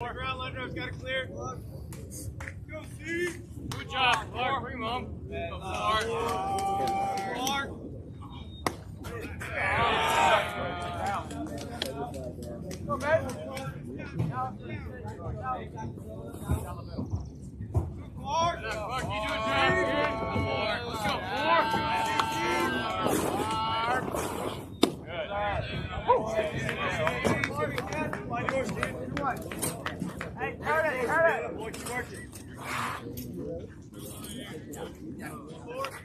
Ground line drive's got it clear. Go, see. Good job, Clark. Bring him home. Go, Clark. Clark. Go, man. Clark. Clark, you do a job here. Clark. Let's go, Clark. Hey, turn it. Boy, keep working.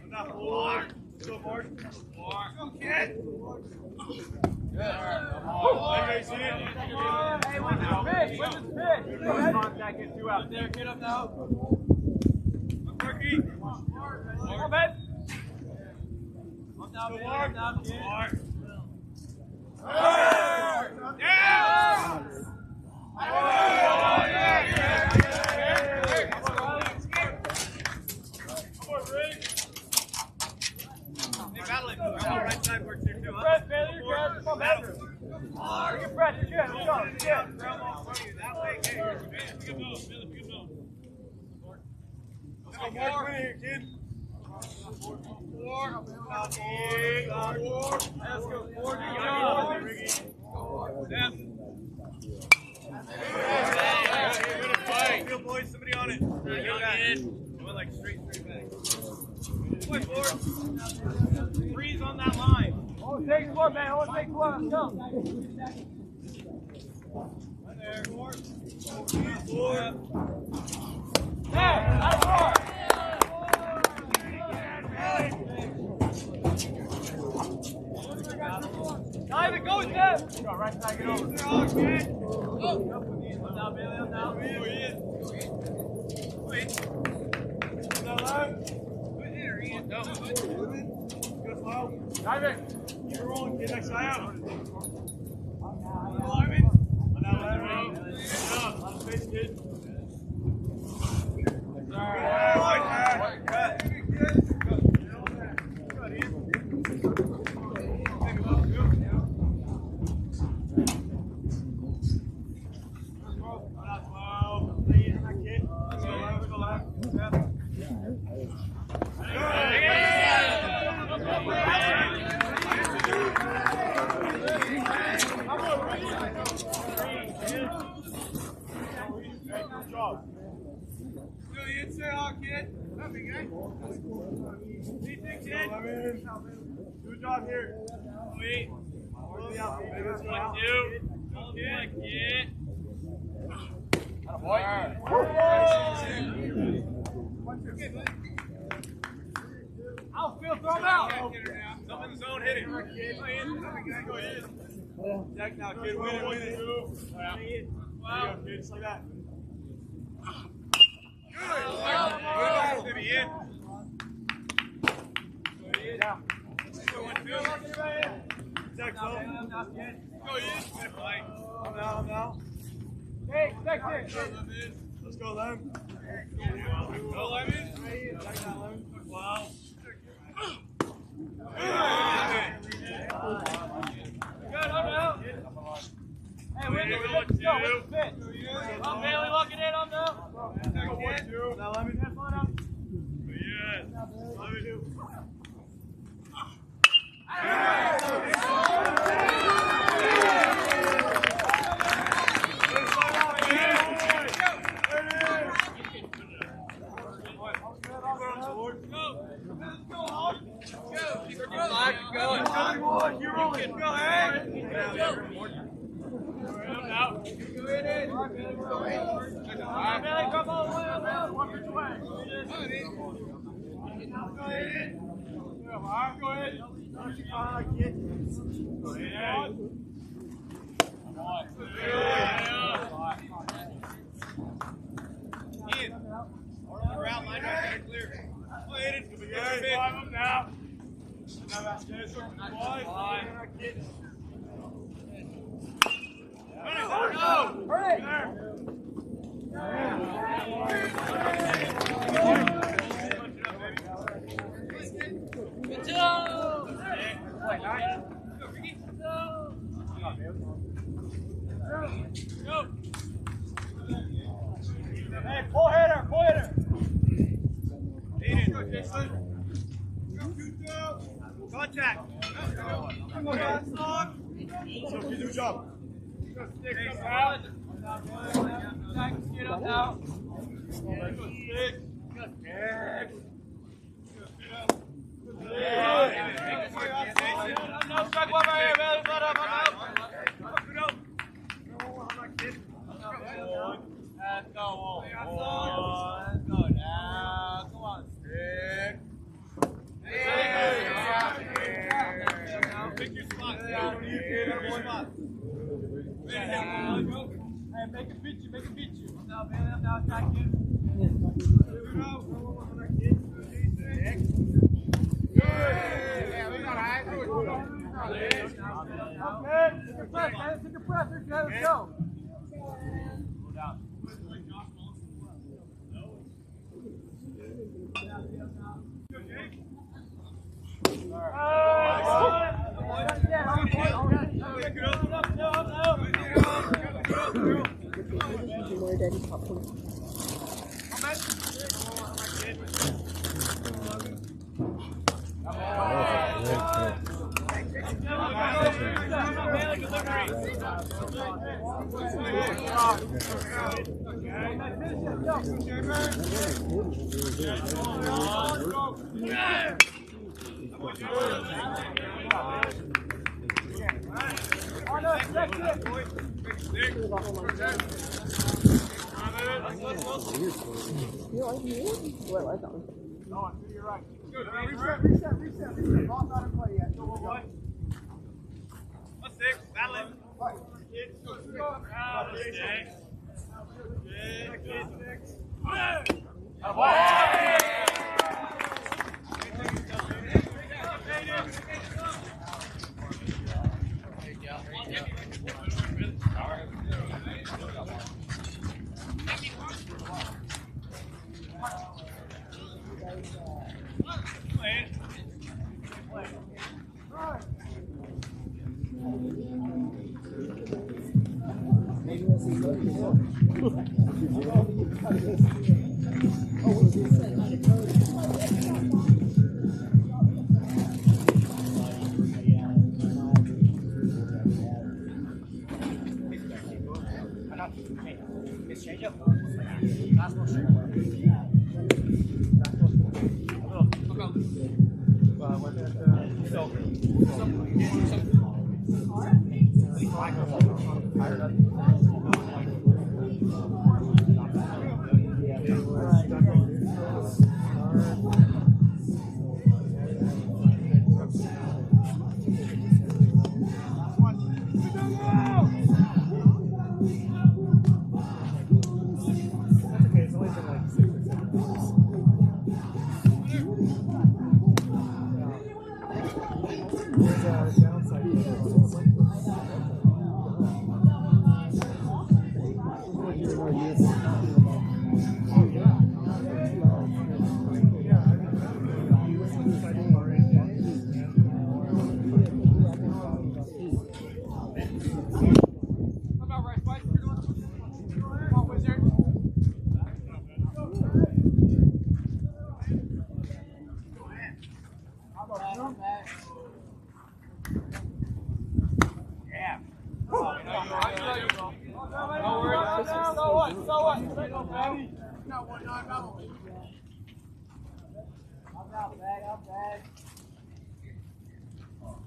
Enough, Clark. Go, Mark. Go, kid. Good. Hey, where's the pitch? Where's the pitch? Contact, get two out there. Get up now. Turkey. Come on, Ben. Go, Mark. Mark. Yeah! Right side works here too, huh? Brett, Bailey, you're good. Come on, man. Get Brett, you're good. Let's go. You're good. That way, pick up those. Pick up those. Let's go, Mark. Win here, kid. Four. Let's go, 4. Good boys, somebody on it. Went like straight back. Good boys. Freeze on that line. Hold takes one, man. Hold takes one. Let's go. Right there. 4. Hey, that's 4. Dive, go with them. Go right side, get over. Up down, Bailey, up down. Wait. Good flow. Dive it. Keep it rolling, kid. Next guy out. Face, kid. Good job here. Wait. Outfield, throw him out. Something in the zone, hit it. Go in. Jack now, kid. Win it. Wow. Kid, just like that. Good. Good. In. Yeah. Jack, go in. I'm now. Hey, next it. Let's go, Lem. Go, Lemon. Jack that, Lemon. Wow. Good, I'm out. Hey, win the pitch. I'm Bailey looking in, I'm down. Now, Lemon. Have fun up. Yes. Lemon. Hey, pull hitter, pull hitter. Contact. Good job. Get up now. No strike one right here, Bailey. Let up, Let's go. Let's go now. Come on, stick. Pick your spot. Hey, make it beat you. Now, Bailey, up now, attack you. Take a breath, man. Take a breath. Let's go. More daddy popcorn. You like me? What like that one? Go on, to your right. Reset. Ball's not in play yet. Go, boy. Let's stick. Battle it. Right.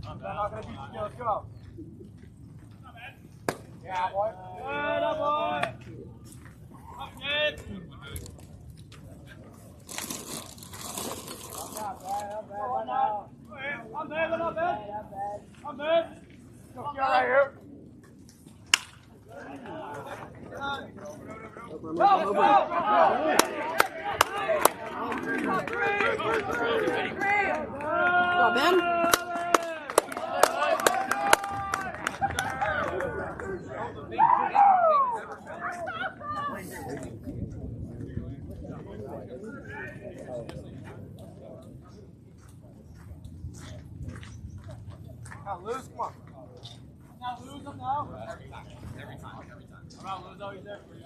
I'm not going to beat you. Let's go. Yeah, boy. Good, up, boy. Up, kid. I'm bad, not bad. I'm bad. Go, right here. Go, Ben. Now lose, come on. Now lose them now. Every time. I'm not lose always there for you.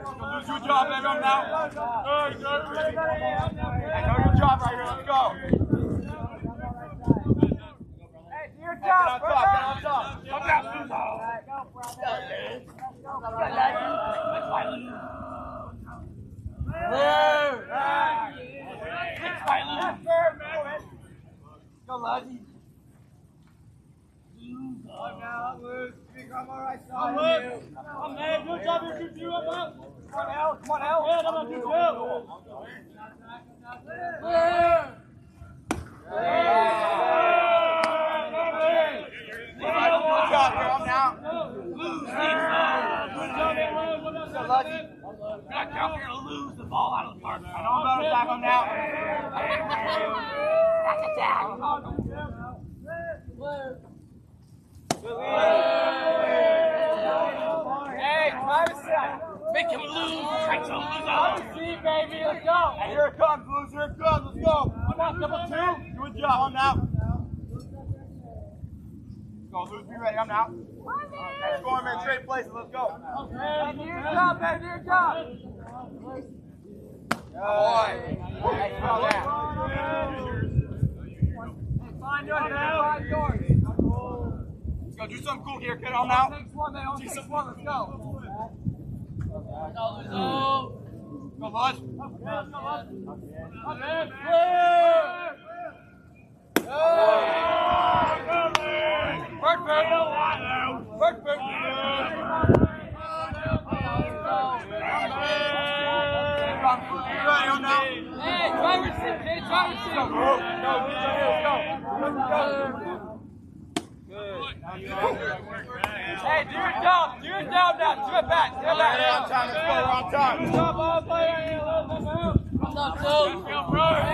Don't lose your job. job, baby. I'm now. Hey, know your job right here. Let's go. Hey, do your job. Get on top. Come down. Go, Luzzy. I'm alright, I'm man. Good job, you up. Come on, Al. Come on, Al. Yeah, I'm gonna do two. Good job, girl. I'm down. So lucky. Not down here to lose the ball out of the park. I know I'm about to attack him now. Back attack. Hey, make him lose. Try to lose out. See, baby, let's go. Hey, here it comes, Blues. Here it comes. Let's go. I'm out, number 2. Good job. I'm out. Let's go, Blues. Be ready. I'm out. Let's go, man. Trade places. Let's go. Okay. Do your job, baby. Do your job. Boy. Hey, smell that. Find yours, man. Find yours. Let's go. Do something cool here, kid. I'm out. Next one, man. Next one. Let's go. Go, bud. Hey, do your job. Do your job now. Do it back. Do it back. On time. Let's go. On time. Good job, ball player. Hey,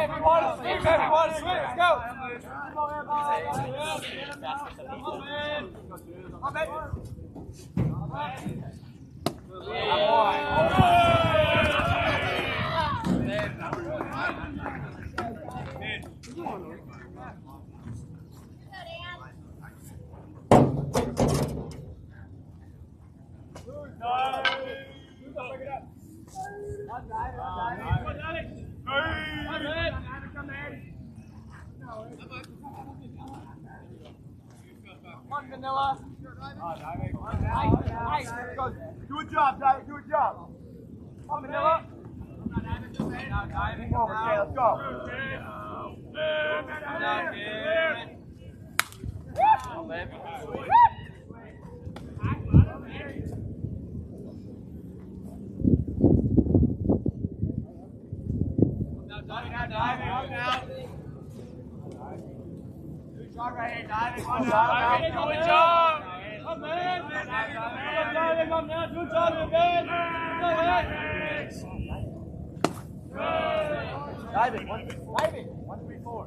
if you want to swing, baby, you want to swing. Let's go. One vanilla. Do a job, Dive. Do a job. Come, vanilla. Diving over, okay, let's go. Good job right here, diving. Good job. Come man. Come now. Good job, man. Diving. 1, 3, 4.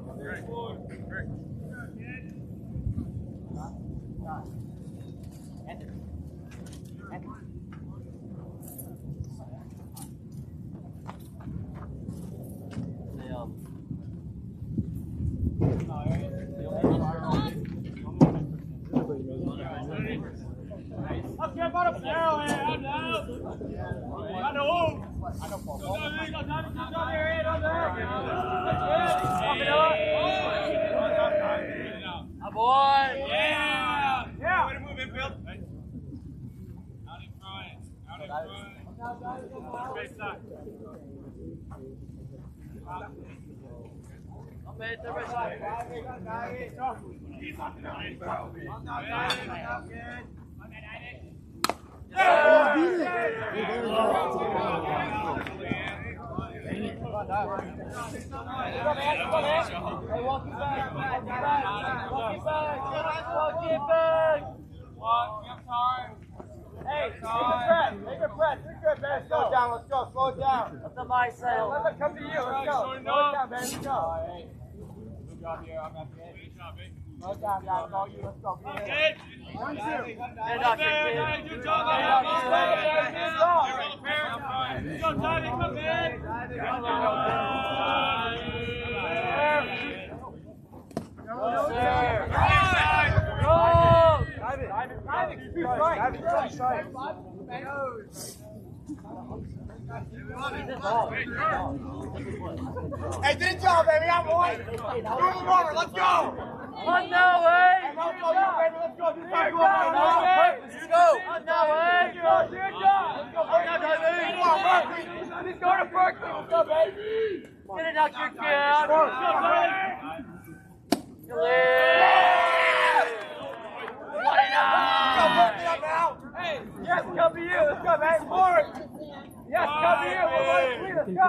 Let's go. Slow it down. Let the mic settle. Let it come to you. Let's go. Slow it down, man. Let's go. Good job here. I'm at the edge. Good job, baby. Slow it down, guys. All you. Let's go. Good. 1, 2. Good job, kid. Good job. Good job, Diving. Come in. Go, sir. Go. Diving. Diving. Hey, good job, baby. I'm one. Move him over. Let's go. On the way! Let's go, baby. Let's go. This time, Let's go! On the way! Let's go, Berkeley. Let's go to Berkeley. Let's go, baby. Get it out your kid! Hey, yes, come to you. Let's go, man. Forward. Yes, come to you. Let's go.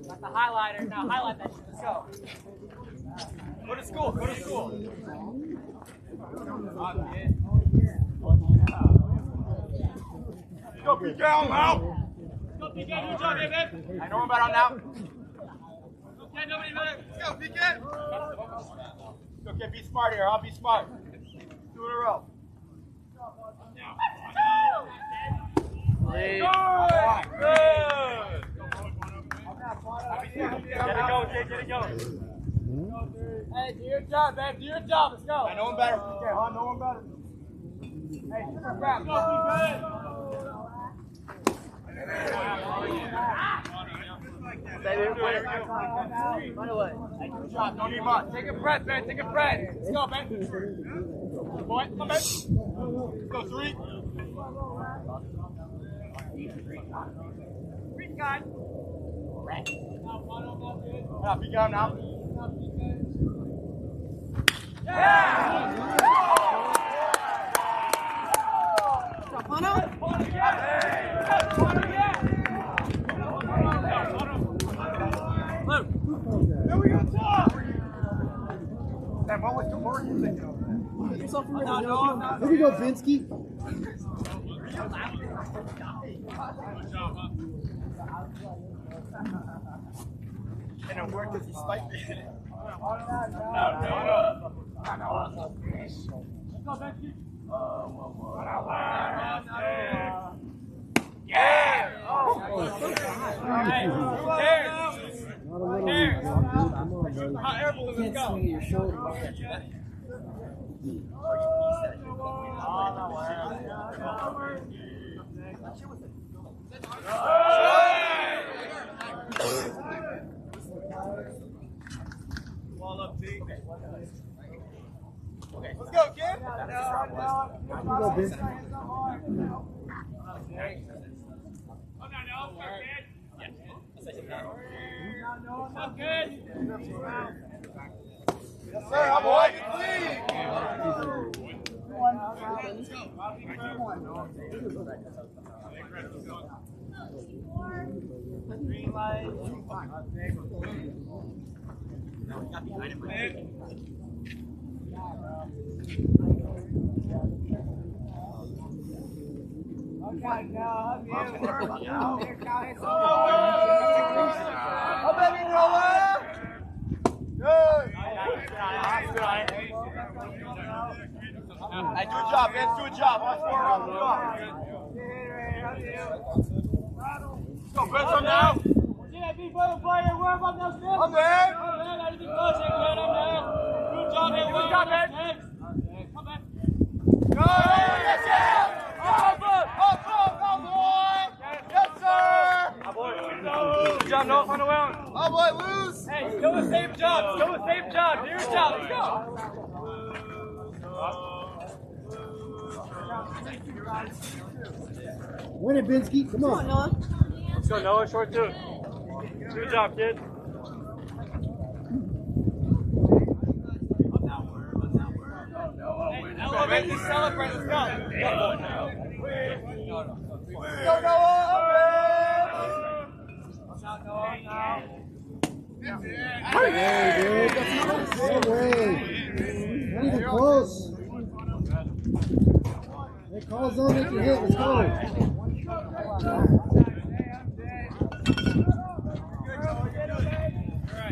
Got the highlighter. Now highlight that shit. Let's go. Go to school. Go to school. Go, PK, I'm out. Go, PK, good job, baby. I know about on now. Okay, nobody better. Let's go, PK. Okay, be smart here. I'll be smart. 2 in a row. Lead. Good. Get it going, kid. Get it going. Hey, do your job, man. Do your job. Let's go. I know him better. PK, huh? I know him better. Hey, super grab. Go, PK. Baby, run away. Good job. Don't need much. Take a breath, man. Take a breath. Let's go, man. Boy, come on, man. Let's go, 3. Green guy. Now, PK, I'm now. What was you thinking of? Here we go, Vinsky. And it worked because he spiked me. Yeah! Oh! How airable is this go? Your shoulder. Wall up, T. Okay, let's go, kid. Here we go, Vinsky. Yes, sir. I'm white and clean. Green light. Oh, baby, Noah. Good. Hey, do a job, man. Do a job. Watch 4 rounds. Good job. Go, Vince, I'm now. Yeah, big brother player. Where about those next? I'm there. I'm there. I didn't go check that. I'm there. Good job, here. Good job, man. Come back. Go. Yes, sir. Up, boy. Yes, sir. Good job, Noah. On the way on. Oh, boy, lose. Hey, still the same job. Still the same job. Do your job. Let's go. Win it, Binsky. Come Come on, on. Noah. Let's go, Noah. Short two. Good job, kid. Elevate to celebrate. Let's go. Go, Noah! Hey, dude. No way. Not even close. They call zone that you hit. Let's go.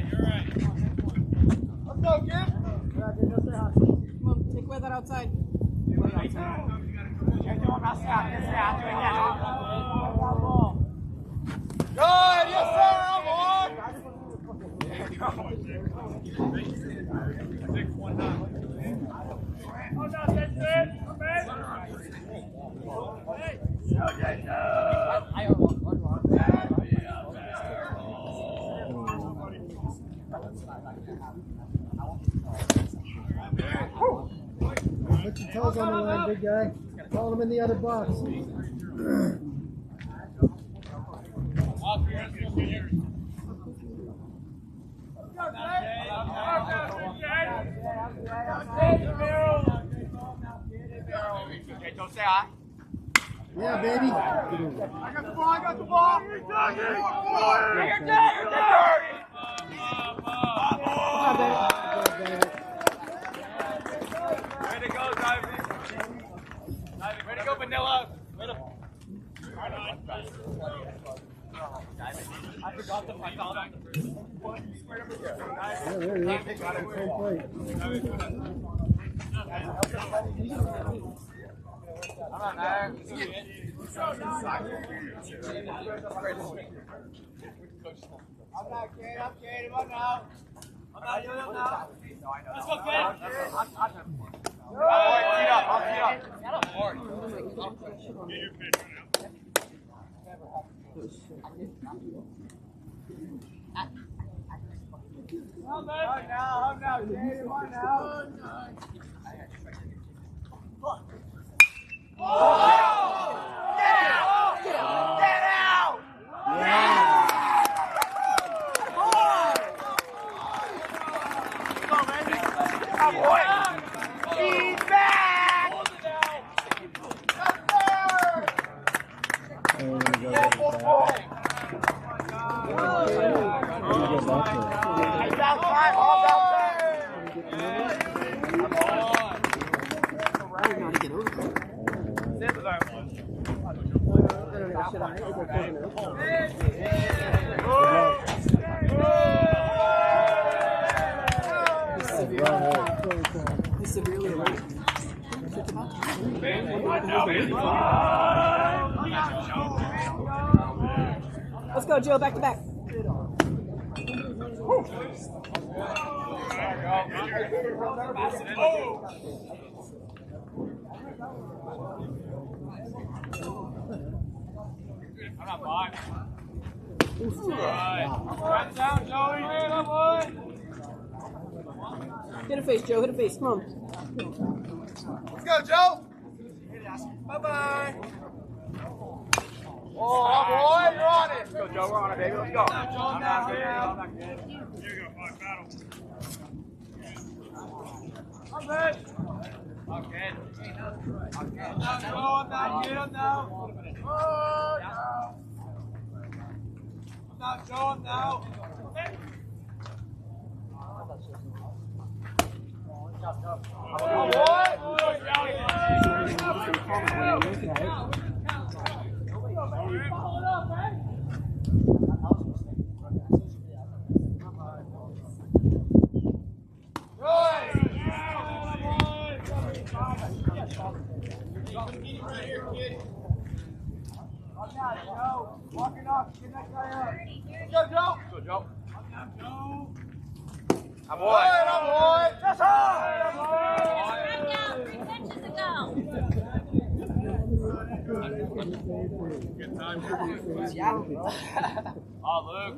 You're right. Let's go, kid! Come on, take away that outside. Good, yes sir, I'm on! Put your toes on the line, big guy. Call him in the other box. Don't say hi. Yeah, baby. I got the ball, I got the ball! You're done! You're done! Way to go, Diving. Way to go, Vanilla. Way to... I forgot the python. Yeah, there he is. Same plate. I'm not there. I'm not kidding, I'm kidding, I'm out. I'm not doing it now. Let's go, kid. I'll tee up, I'll tee up. I'm now, Jade, come on now. Oh! Get out! Get out! Come boy! He's back! He's outside, ball's outside! He's severely alert. Let's go, Joe. Back to back. I'm not by. Right down, Joey. Come on. Hit a face, Joe. Hit a face. Come on. Let's go, Joe! Bye-bye! Oh, boy, you're on it! Let's go, Joe. We're on it, baby. Let's go. I'm not good. I'm good. Okay. I'm not going now. Walking off, get that guy up. Go, Joe! Go, Joe. I'm on. That's hard! Back down, 3 pitches ago. Good time. Oh, Luke.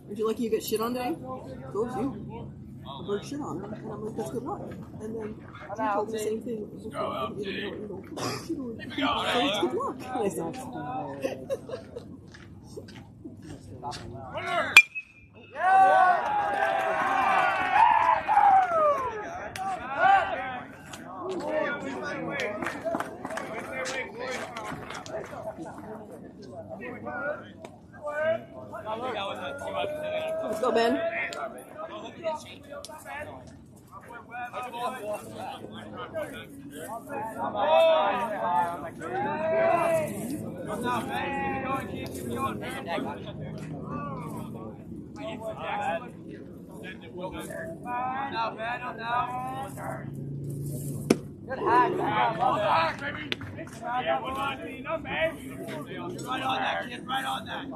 Would you like you get shit on today? Cool, you. a bird shit on her, and I'm like, that's good luck. And then she told me the same thing. It's good luck. And I said, let's go, Ben. Good hack, baby. Yeah, 119, no, man. Right on that, kid, right on that.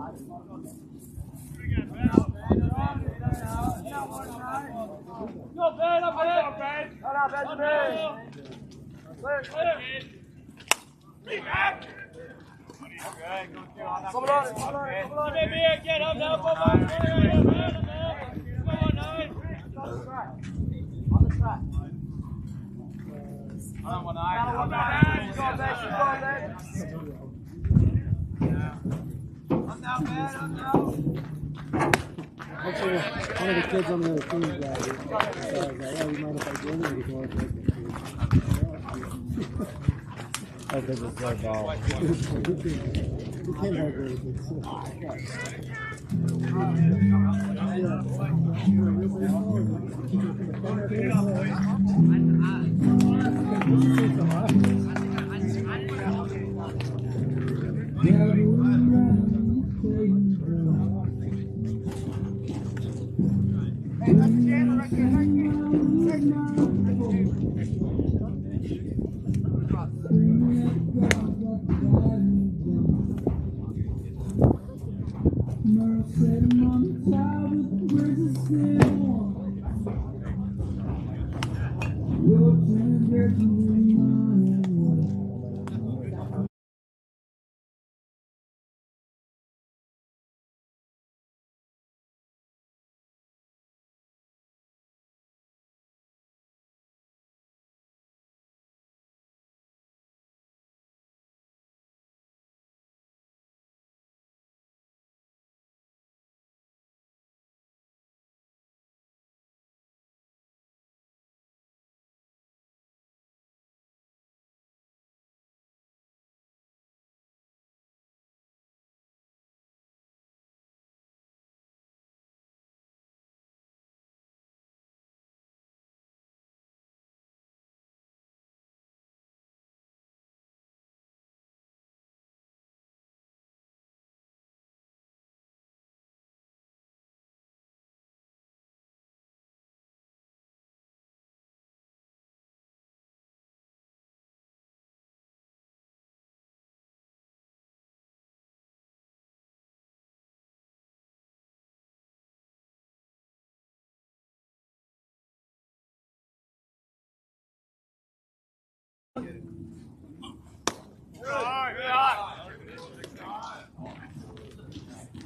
No, Ben, up Ben. Hold on, Ben. Clear. Come on, baby, get up now. Come on, on the track. On 1-9. Go, Ben. I'm down, Ben. I'm down. Actually, one of the kids on the other team got it. So I was like, oh, you mind if I join you? He's going to take it. I think it's like ball. You can't have anything.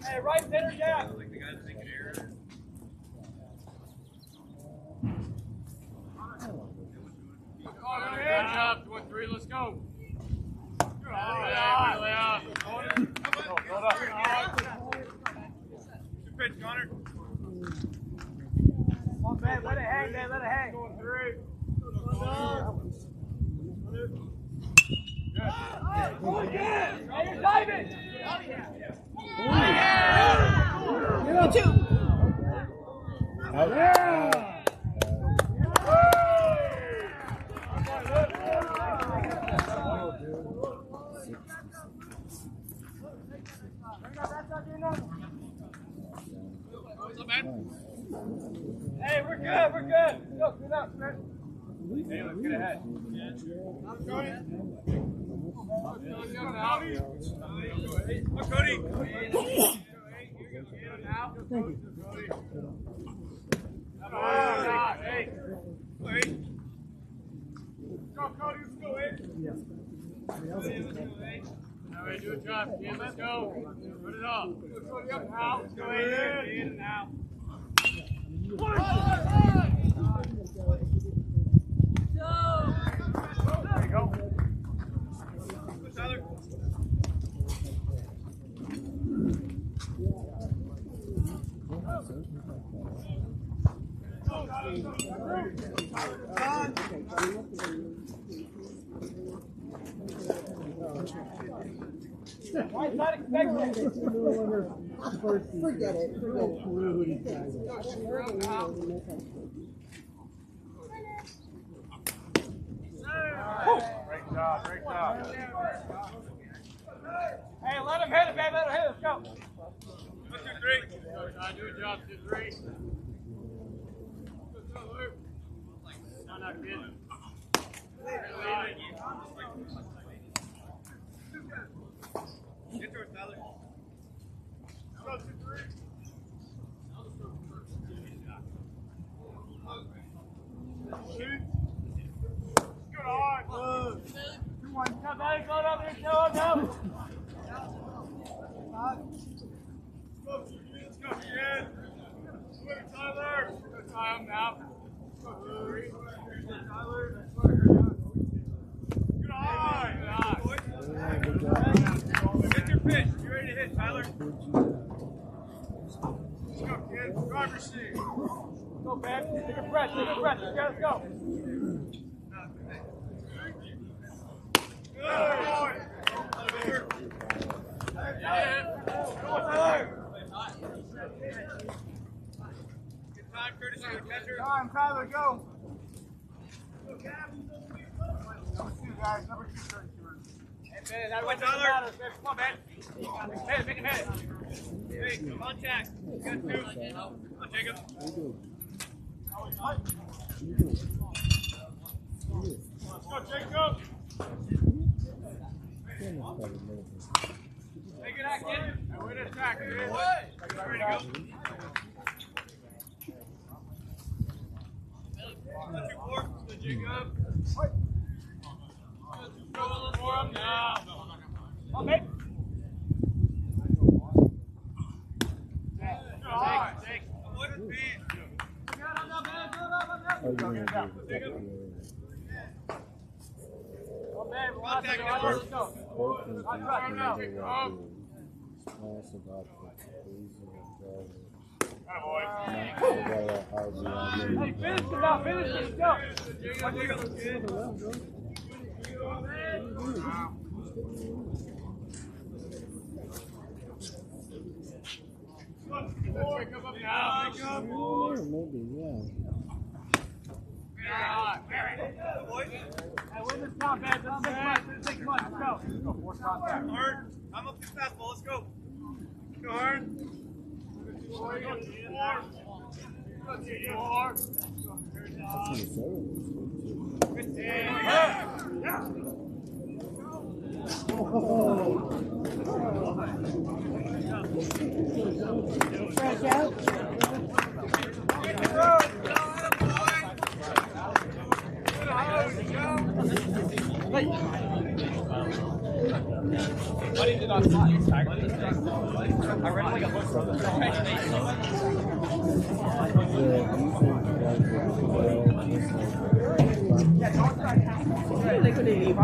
Hey, right center, Jack. Hands up, 2-3, let's go. Good pitch, Connor. Come on, Ben, let it hang, man, let it hang. Going 3. Good. Hey, you're diving. You too. Hey, we're good. Go, good up, man. Hey, let's get ahead. I'm going. Look, Cody. Hey. Go, Cody, let's go, Yeah. All right, do a job, kid. Let's go. Put it up. Let's go up now. Let's go in and out. There you go. Tyler. Why is not expected? Forget it. Great job, great job. Hey, let him hit it, baby. Let him hit it. Let's go. 1, 2, 3. Do a job, 2, 3. No, not good. Get to it, Tyler. Go, 2, 3. Good on. 2, 1. Come back, go up here, go. Let's go, kid. Swing, Tyler. Good time now. Go, 2, 3. Tyler. Good on. Get your pitch. You ready to hit, Tyler? Let's go, kid. Driver's seat. Go, man. Take a breath. Let's go. Let's go. Good time, courtesy of the catcher. Time, Tyler, go. Number 2, guys. Number 2, 32. Hey, man, that Tyler. Come on, man. Hit it, make him hit it. Hey, contact. You got 2. Come on, Jacob. Let's go, Jacob. Take it out, kid. And we're in attack, kid. Ready to go. 1, 2, 4. Go, Jacob. Go for him now. Come on, mate. Take. Avoid his feet. Contact, Let's go. Hey, finish it now, finish it, go. Hey, win this count, man. Let's take much. Let's go. Let's go. Force contact. Hard. I'm up to fastball. Let's go. Go hard. Fresh out. Buddy did not fly. I read like a book from the They couldn't leave.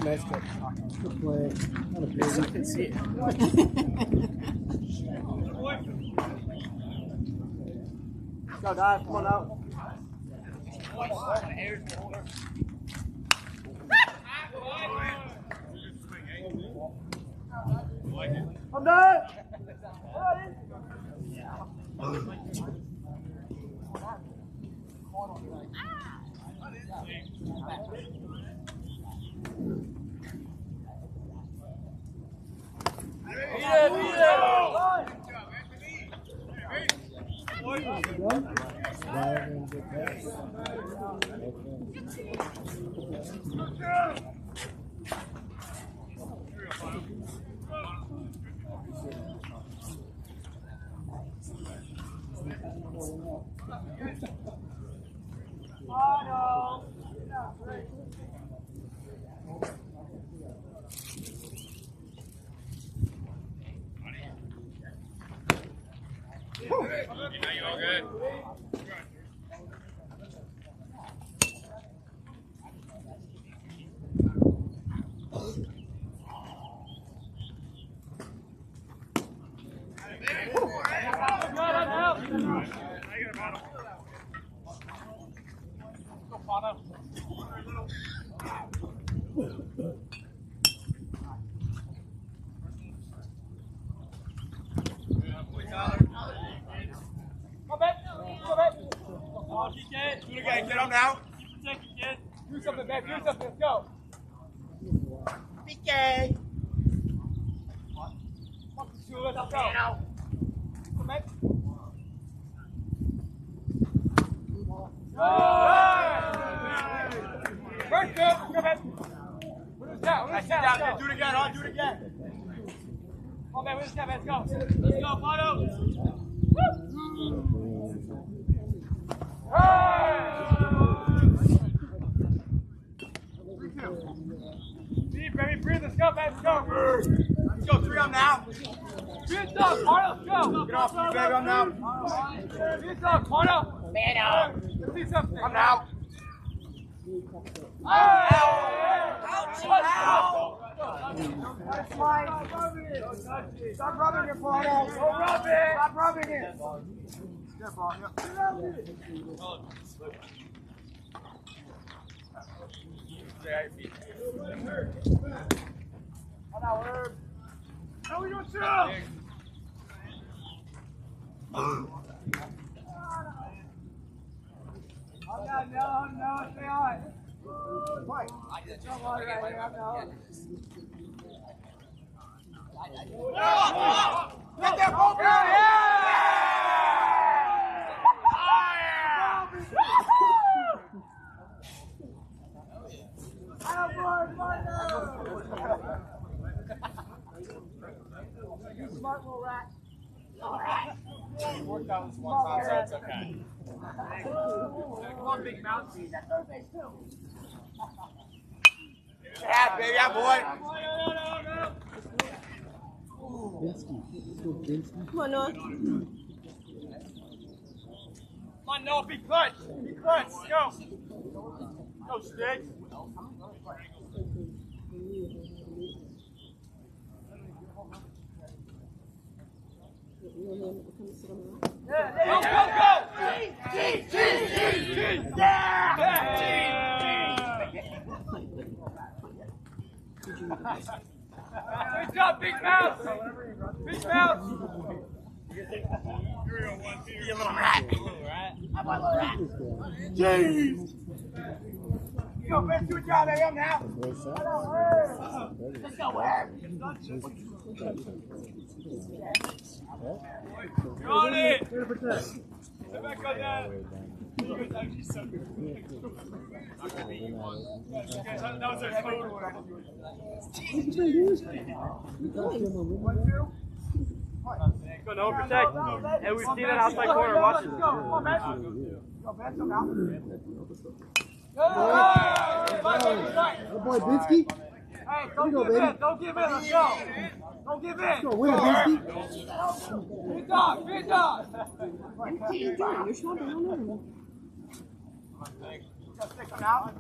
Nice cut. Good play. Not a big. I can see it. Go, Dad. Come on out. I'm done. Get on now. Do something, babe. Do something. Let's go. PK. Let's go. Come back. First good. Come back. Where's that? Do it again. I'll do it again. Come on, man. Where's that? Let's go. Let's go, Bono. Breathe, let's go, man, let's go. Let's go, 3 on now. Good stuff, Carlo, let's go. Get off me, baby, I'm now. Good stuff, Carlo. Man up. Let's see something. I'm now. Stop rubbing it, Paul. Don't rub it. Stop rubbing it. Good, Paul. How are we doing, Cheryl? No, stay on. Mike. Come on, right here, Get that ball down! You smart little rat. All right. Worked out this one time, so it's okay. Come on, big mouth. See that third base too. Yeah, baby, yeah, boy. Come on, Noah. Come on, Noah, be clutch. Be clutch. Go. Go, Sticks. Go, go, go! Good job, big mouth! Big mouth! You little rat! I'm a little rat! Jeez! You go, Ben, do a job, AM now! Let's go, where? Got it! Sit back on that! That was our total. Go, no, protect. And we've seen it outside corner. Watch it. Go, come on, man. Go, Ben, come out. Good boy, Binsky. Hey, don't give in. Don't give in. Let's go. Don't give in. Let's go, win it, Binsky. Good dog. Good dog. What are you doing? You're swamping all over me. Stick him out.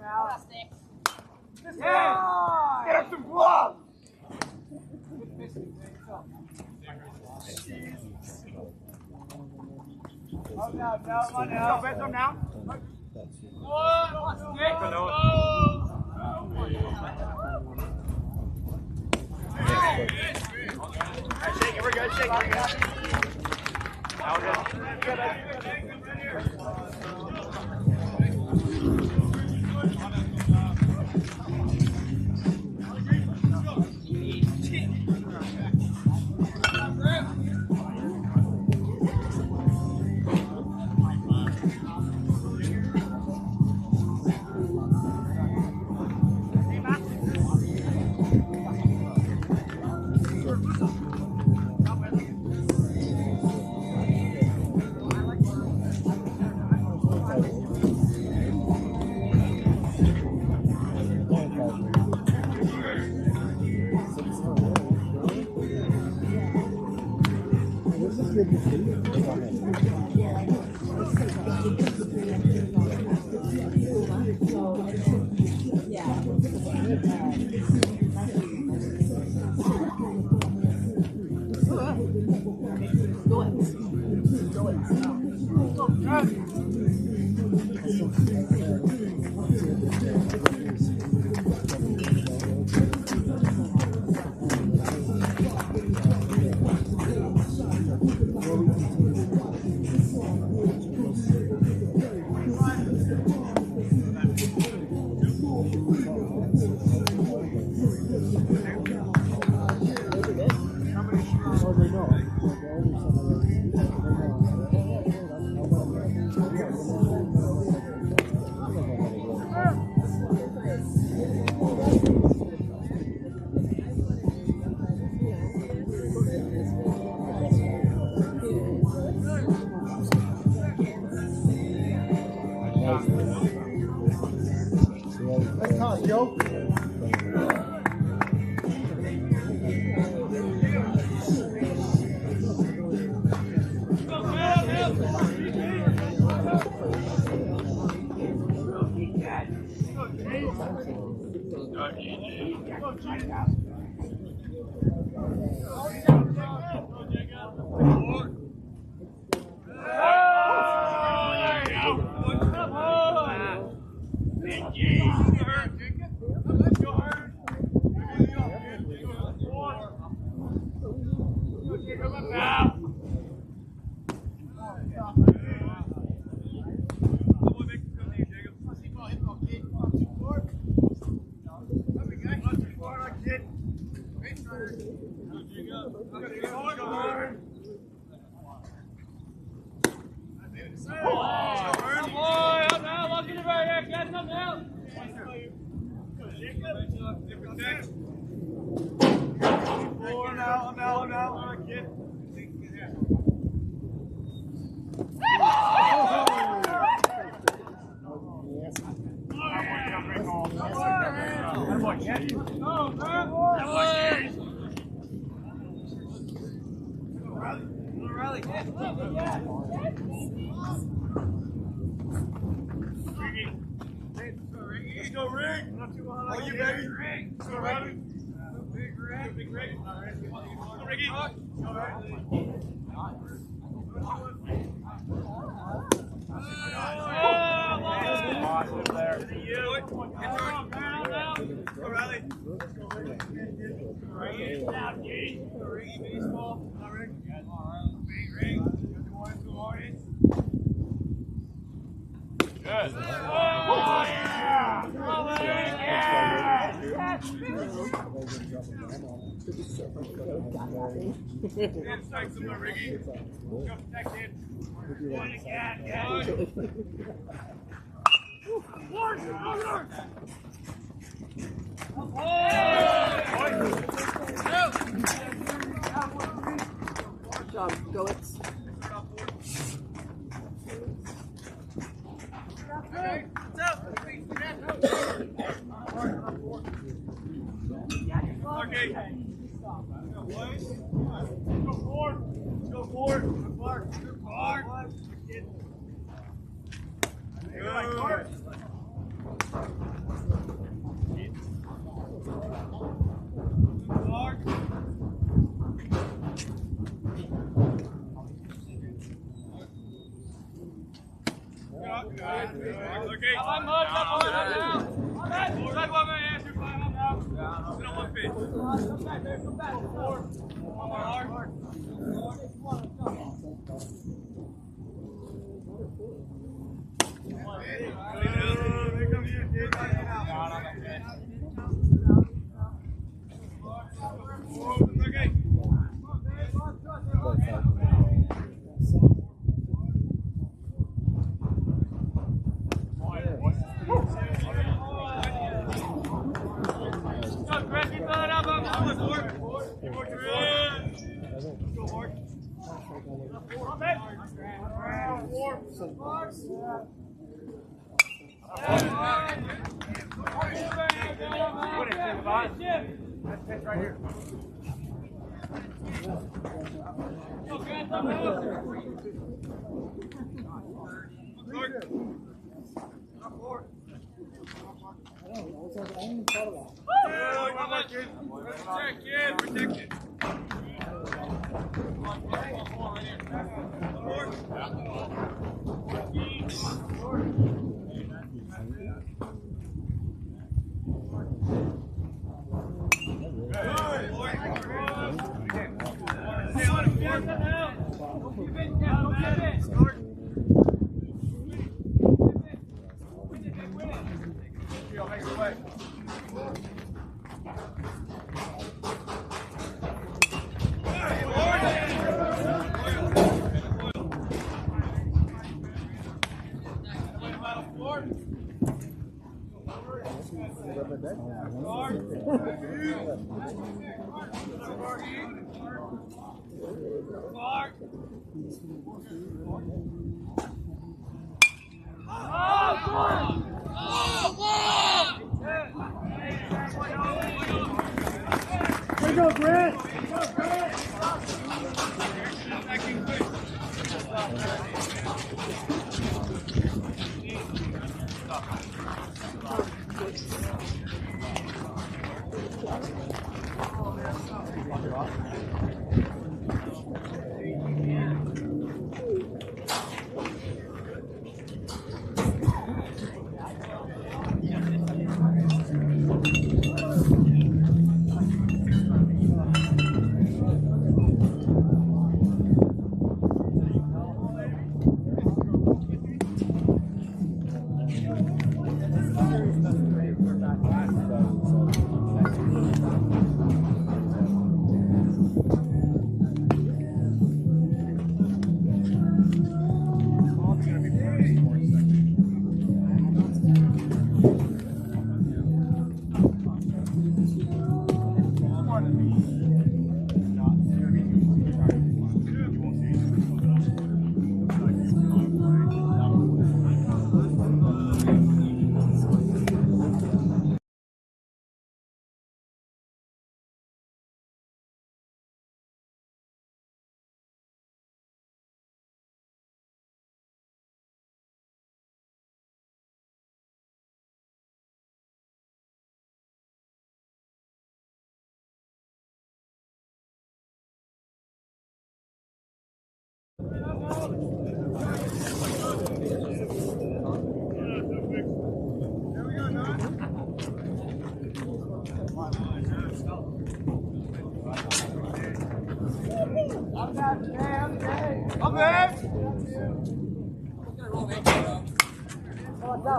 Yeah. Get him some gloves. Oh, no, no, on now. Go, Ben, now. Stick. Shake it, we're good, shake it, we're good. Let's toss, Joe. Job, go it.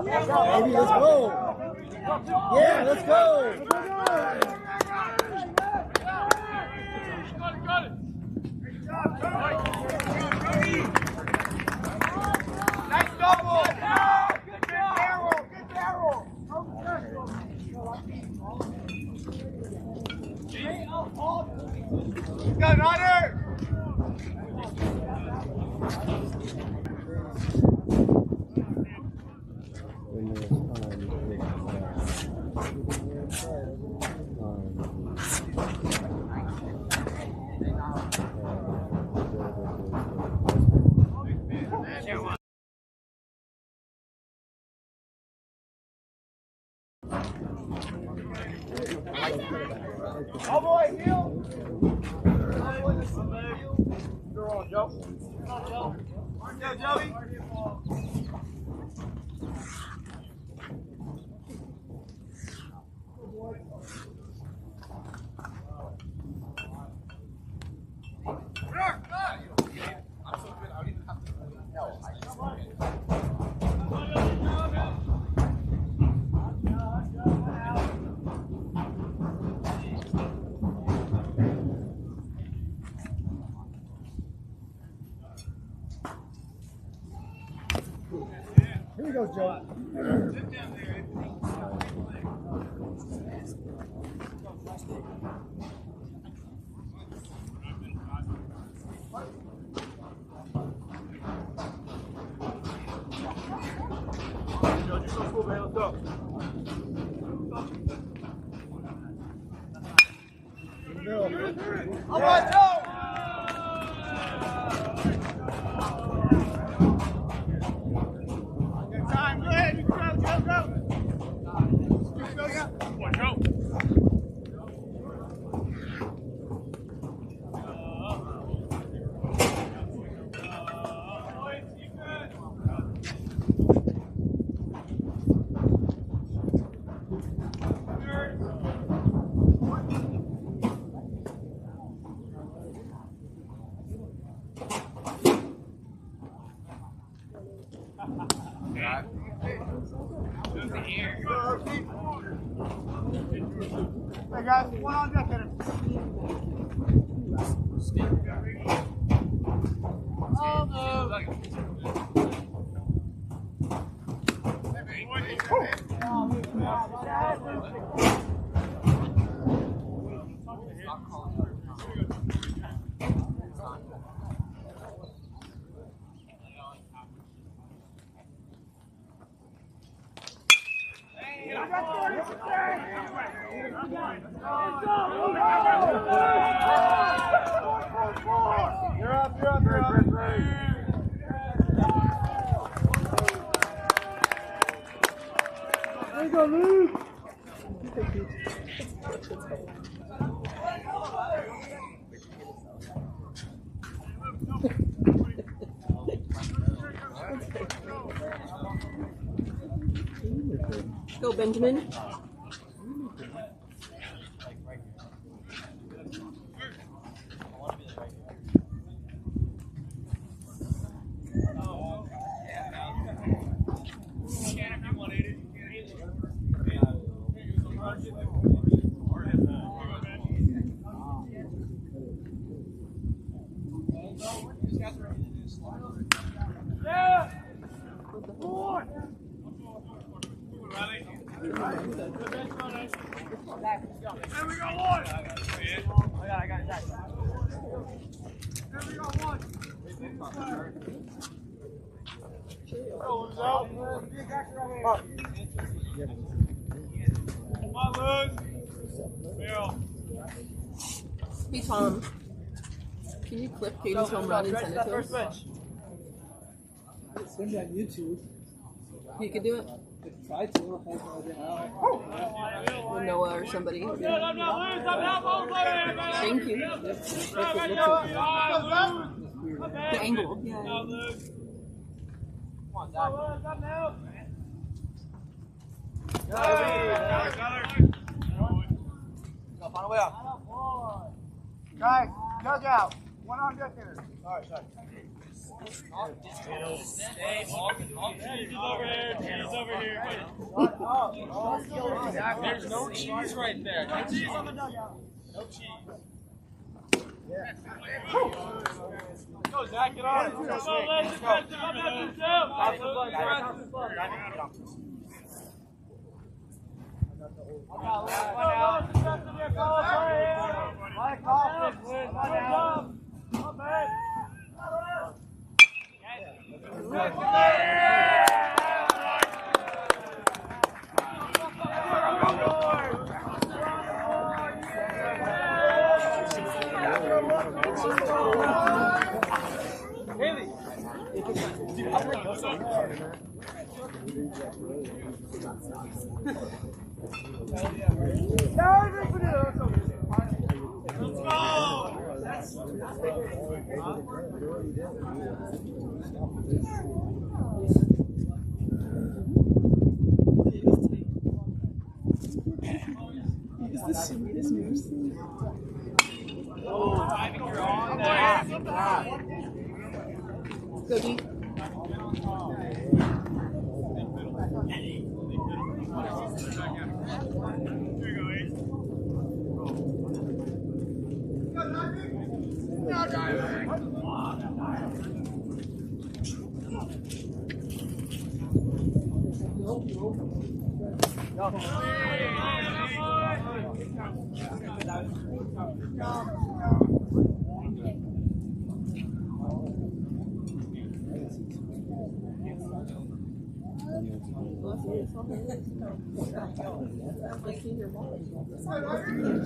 Baby, let's go. Yeah, let's go. Nice double! Good barrel! Good barrel! Go, Nutter! Oh boy, heel! You're on, Joe. Go, Joey. Here we go, Joe. All right, Joe! Good time. Go ahead. You go, go, go. Go, yeah. Watch out. Hey guys, one on deck at it. You're up, you're up, you're up. There you go, Luke. Go, Benjamin. Riley. Hey Tom, can you clip Katie's home run and send it to us? Send it on YouTube. You could do it. I tried to. I have no idea how. Or Noah or somebody. Thank you. The angle. Yeah. Come on, Zach. Go, find a way up. Guys, judge out. 100 hitters. All right, sorry. He's over here. There's no cheese right there. No cheese on the dugout. No cheese. Go, Zach, get on. Come on, let's go. Is the sweetest mercy. Go deep.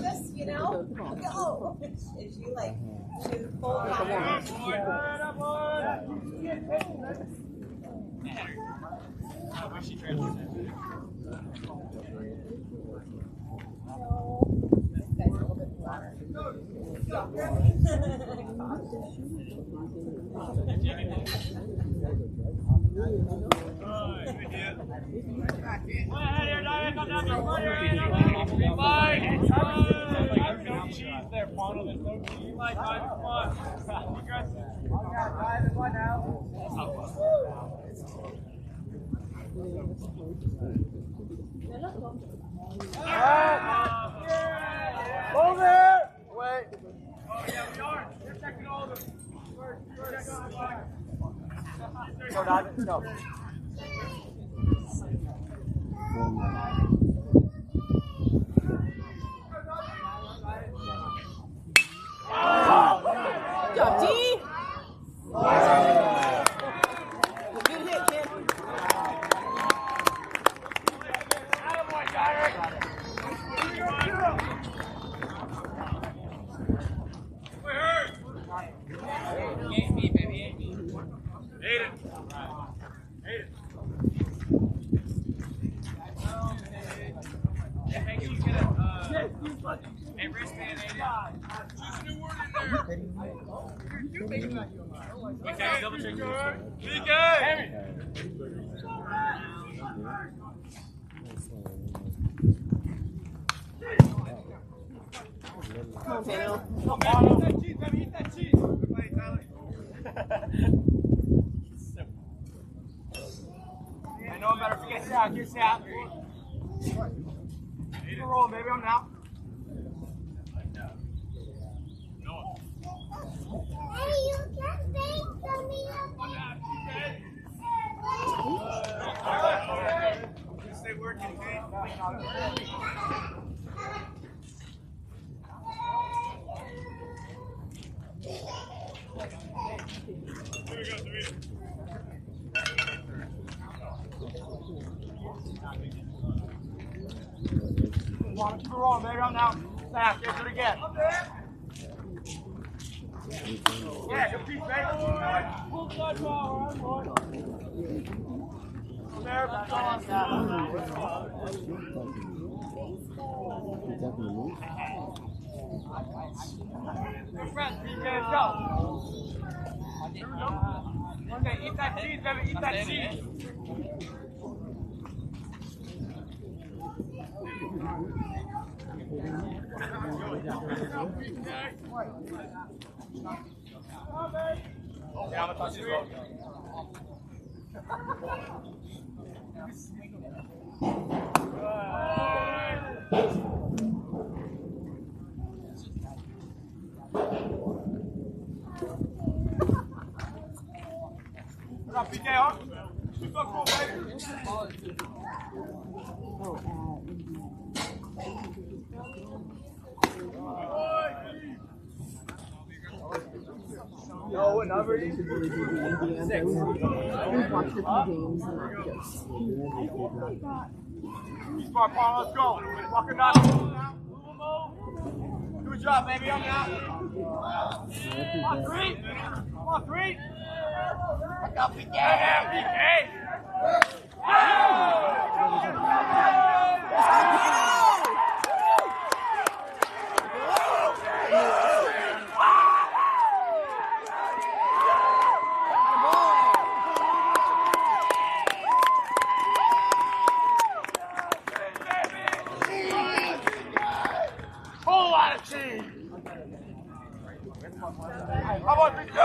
Just, you know, go. As you like to hold Over! Wait. Oh, yeah, we are. You're checking all the. Go, Donovan. Let's go. Good job, D. Good hit, kid. Okay, double check your be good. Come on, Pano. Eat that cheese, baby. Eat that cheese. Good play, Tyler. I know better. Get out. Get out. Roll, baby. I'm out. Hey, you can make some Stay working, okay? Keep it rolling, baby. I'm out. Snap, get it again. Yeah, good piece, mate. Full side power, I'm on. There, that's all I'm let's go. Okay, eat that cheese, baby, eat that cheese. Yeah, I'm gonna touch it. What's up, PK, huh? What's up, cool, baby? No, another. We've watched a few games and just. Smart ball, let's go. Walking down. Good job, baby. I'm out. Come on, three. Come on, three. Let's go, PK. PK. Whole lot of cheese. How about PK?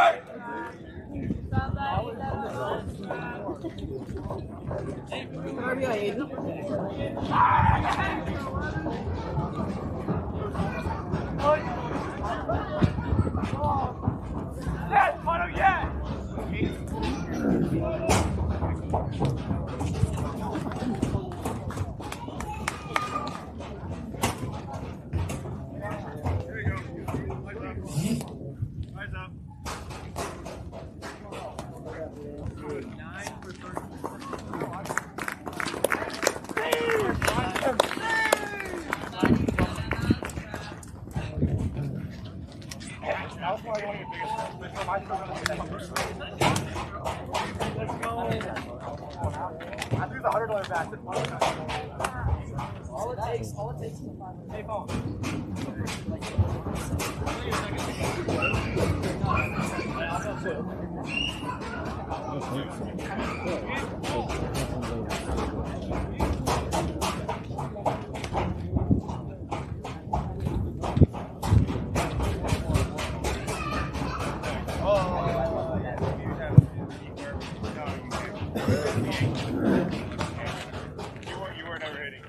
Yes, Mono, yes. I threw the $100 back. All it takes is the hey, phone. You weren't ever hitting.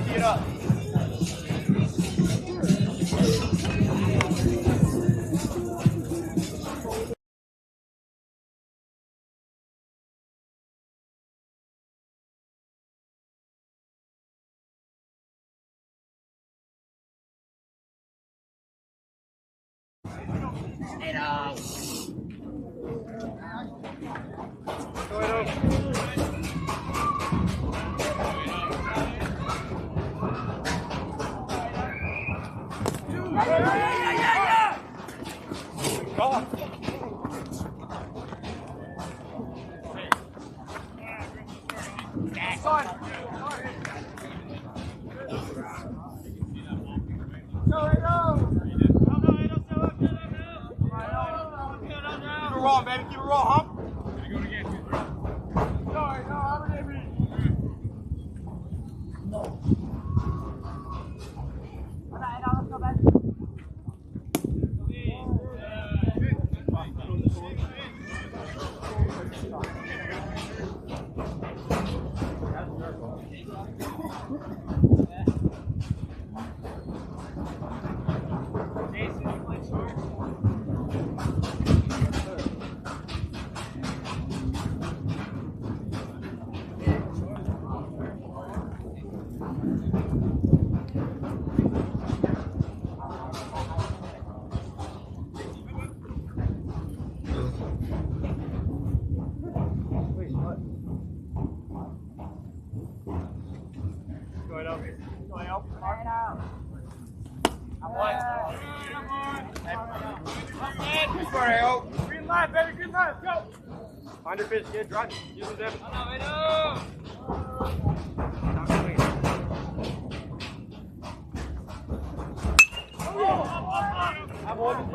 Get up. Roll, baby, keep it roll, huh? Green line, baby, green line, let's go! Find your fish, kid, drive. Use them. I'm holding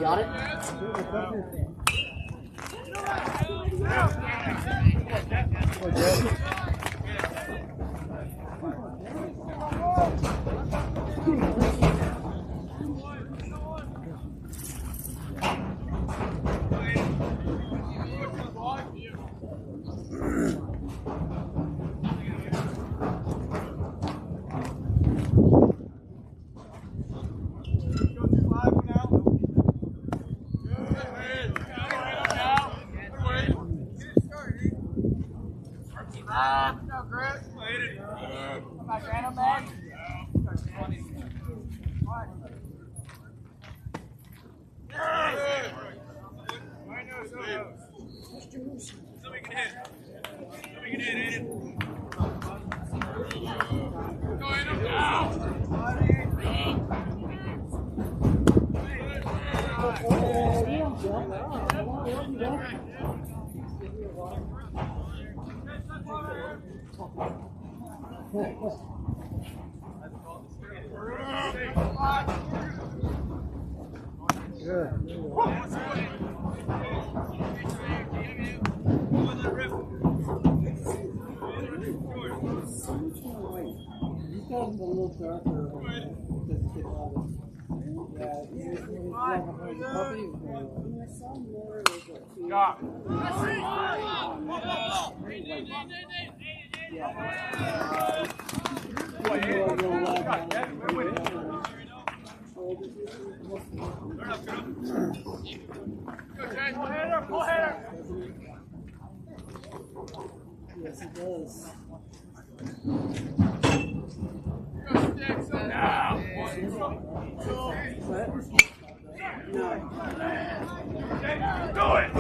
Got it? No, Chris. Come back, Randall, man. Somebody can hit. Somebody can hit, Aiden. Go in, Yes, it does. do it!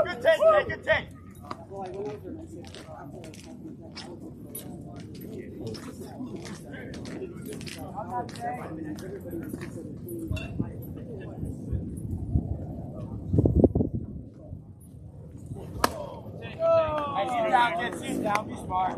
Good take, man, good take. Well, I went over and I said, Hey, sit down, kid, sit down, be smart.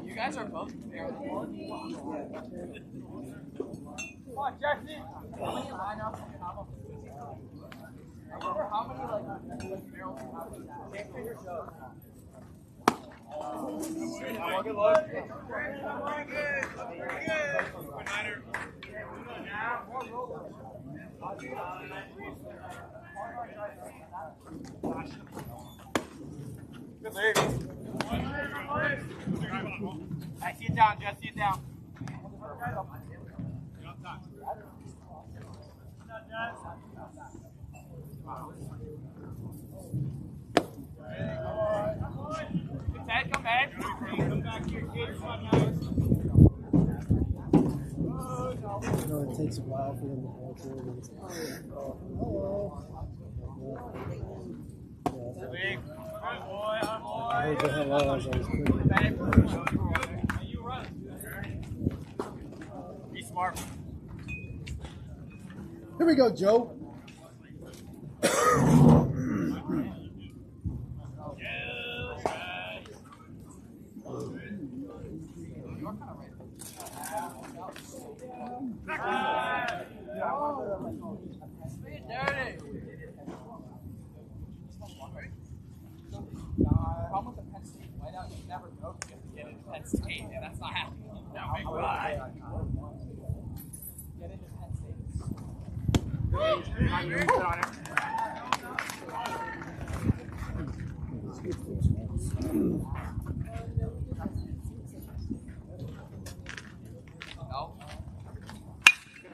You guys are both fairly quality. Come on, Jesse. How many lineups do you have on this? I wonder how many like barrels you have. Take figure shows. Good look. Good lead. Hey, sit down, Jess, sit down. Ted, come back. Come back here, kids. Come on, guys. You know, it takes a while for them to answer. And it's, Big. Good boy, good boy. I heard the hello as I was quick. You run. Be smart. Here we go, Joe. Problem with the Penn State whiteout, you never know if you have to get into Penn State, and that's not happening. No, big right. Get into Penn State. No.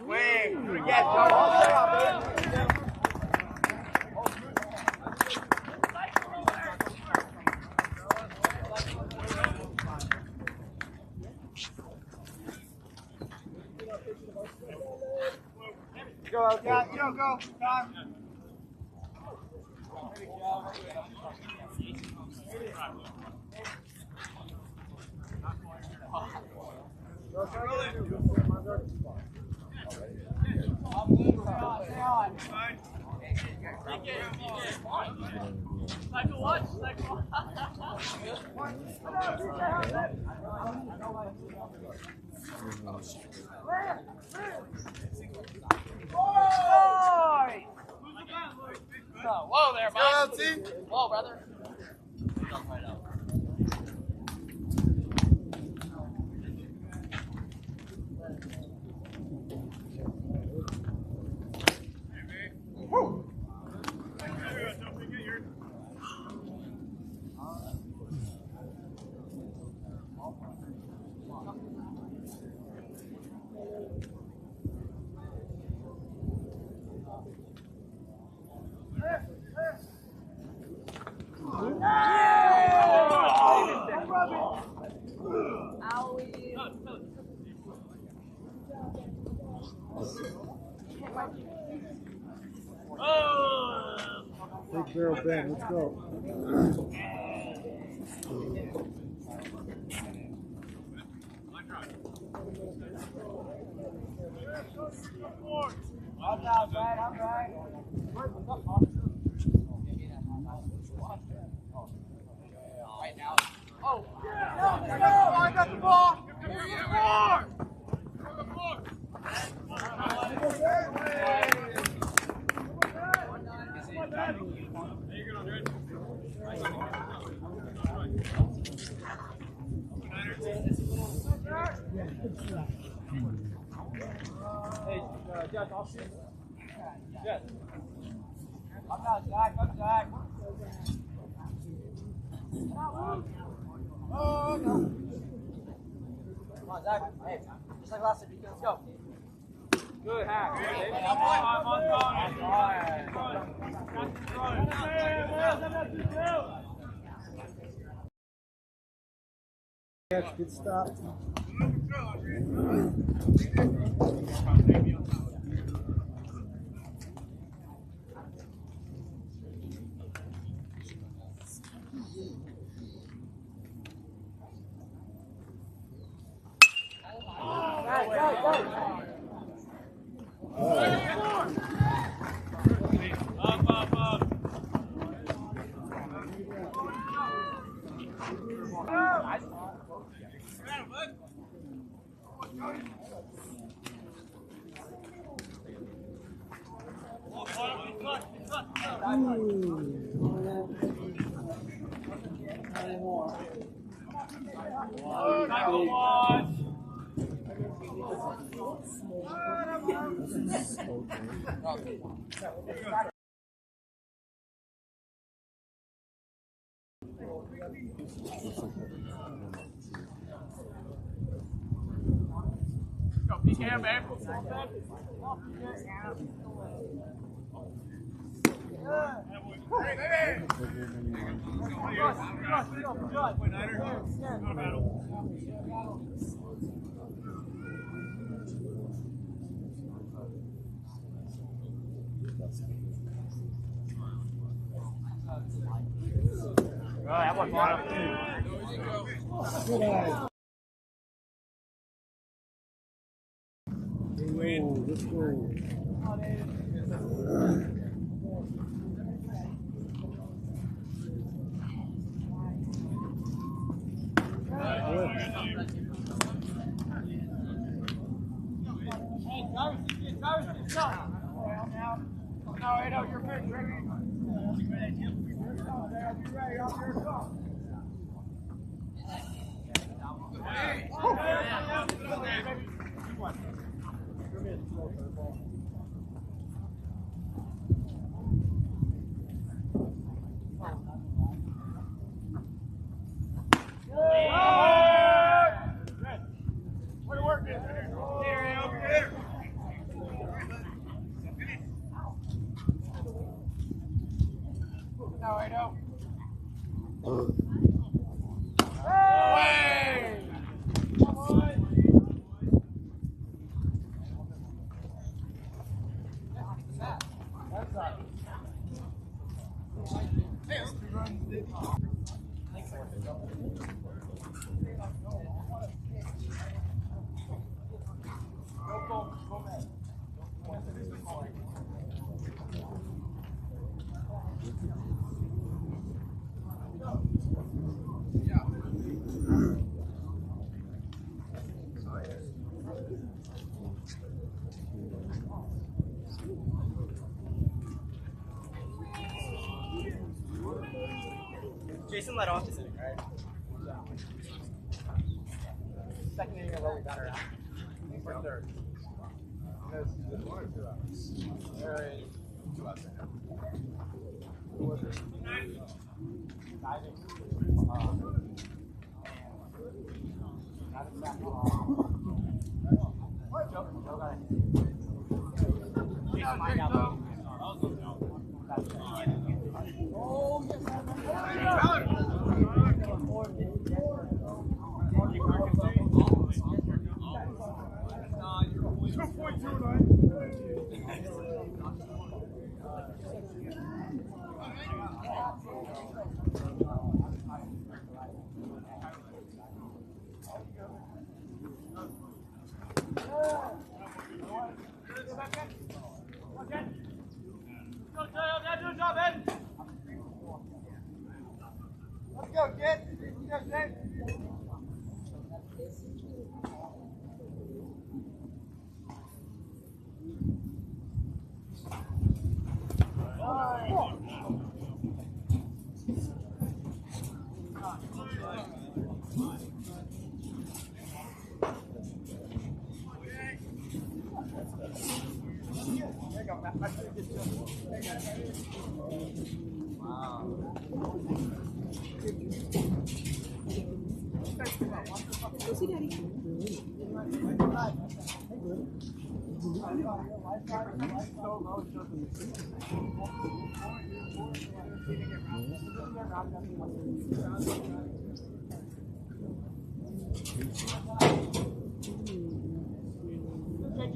Wing. Yes, go. Go, yeah, go. Time. Whoa there, Mike. Whoa, brother. Big barrel bend, let's go. I'm right. Right now. Oh, No, I got the ball. Hey, Jack, I'll shoot. Yes. Up now, Jack. Up, Jack. Oh, no. Come on, Zach. Hey, just like last time, let's go. Good hack. Good stop. Go, PK, man. That was bottom. Good eye. Whoa, let's go. No, you're good, Ricky. Jason let off, isn't it, right? Second inning where we got her out. Or third. There is 2 outs right now. Who was it? Diving. Joe got it. Jason lined out though. Let's go, kid. Let's go, kid. Go see Daddy.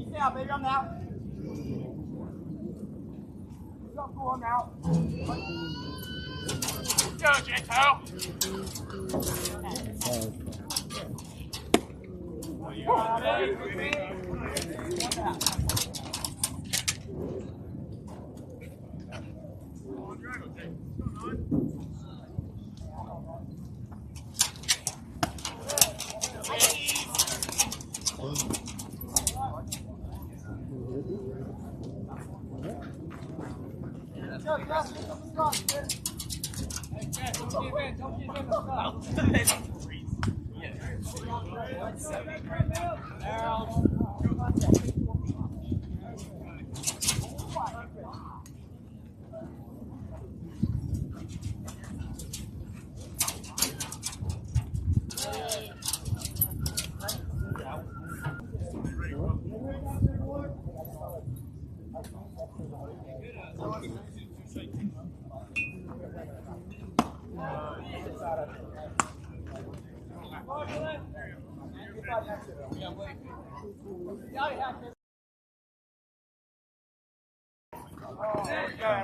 Stay out, baby. I'm out. I'm out. Go, J-Toe!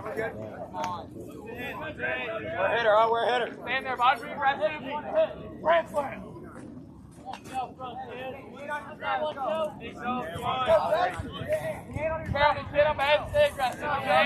We're good. We're a hitter, huh? We're a hitter. Stand there, Bob. Aggressive. One hit. Grand slam. Carlmont, get up ahead and stay aggressive, okay?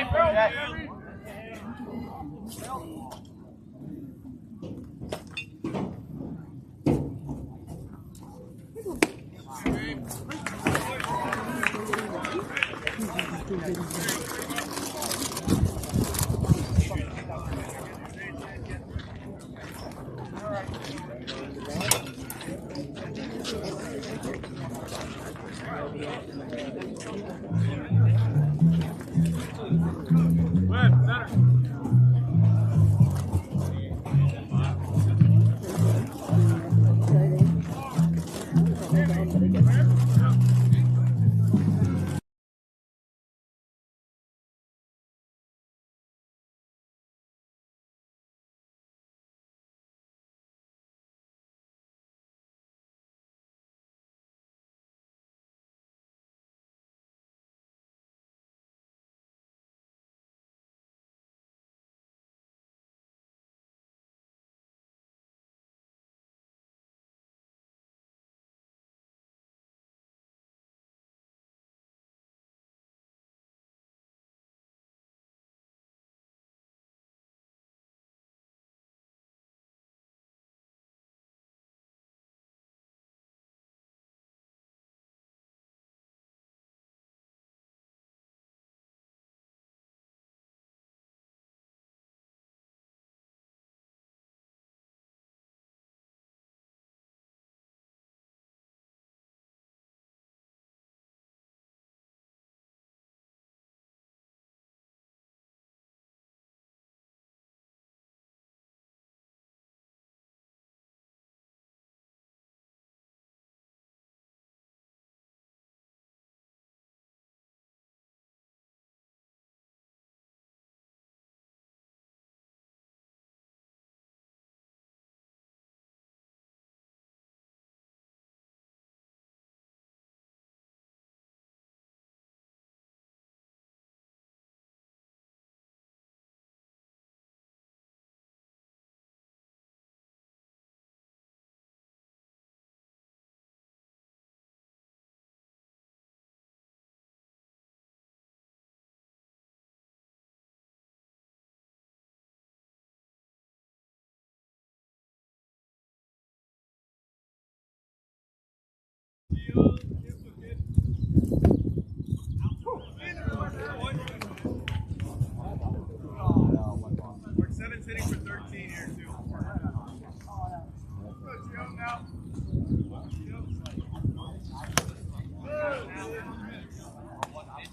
Mark 7's hitting for 13 here, too.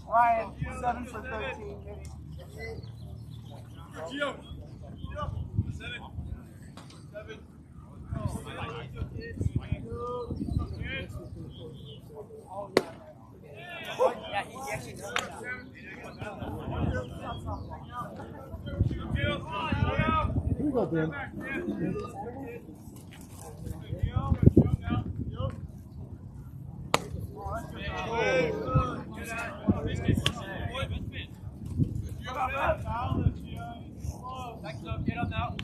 Ryan, 7 for 13. Gio. 7. 7. Here we go, Ben. Get up now.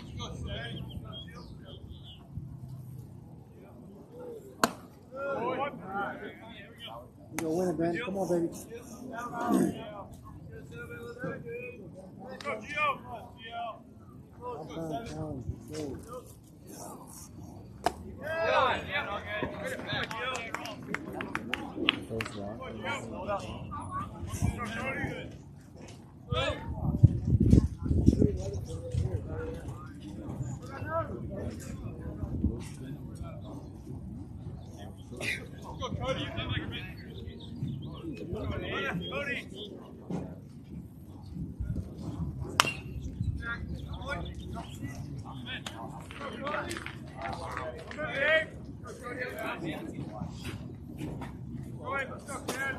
You go win it, Ben. Come on, baby. Go, Gio. Cody. Go ahead, let's go, kid.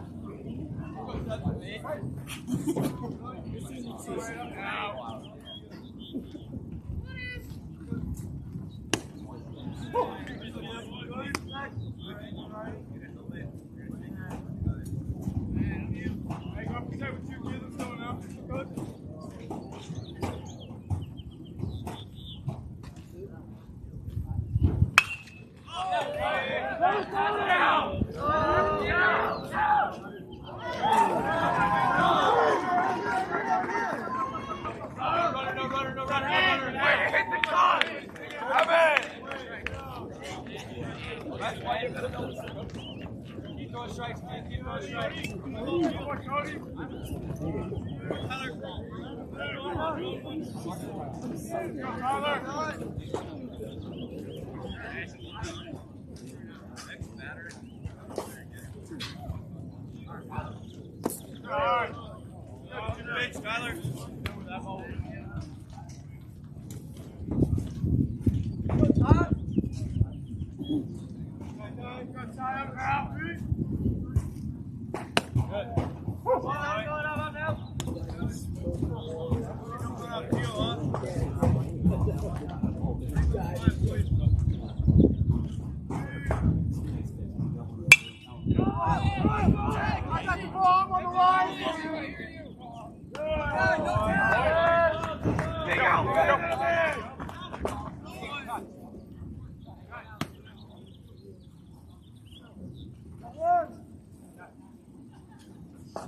Keep going strikes, man. Keep going strikes. Big Skyler.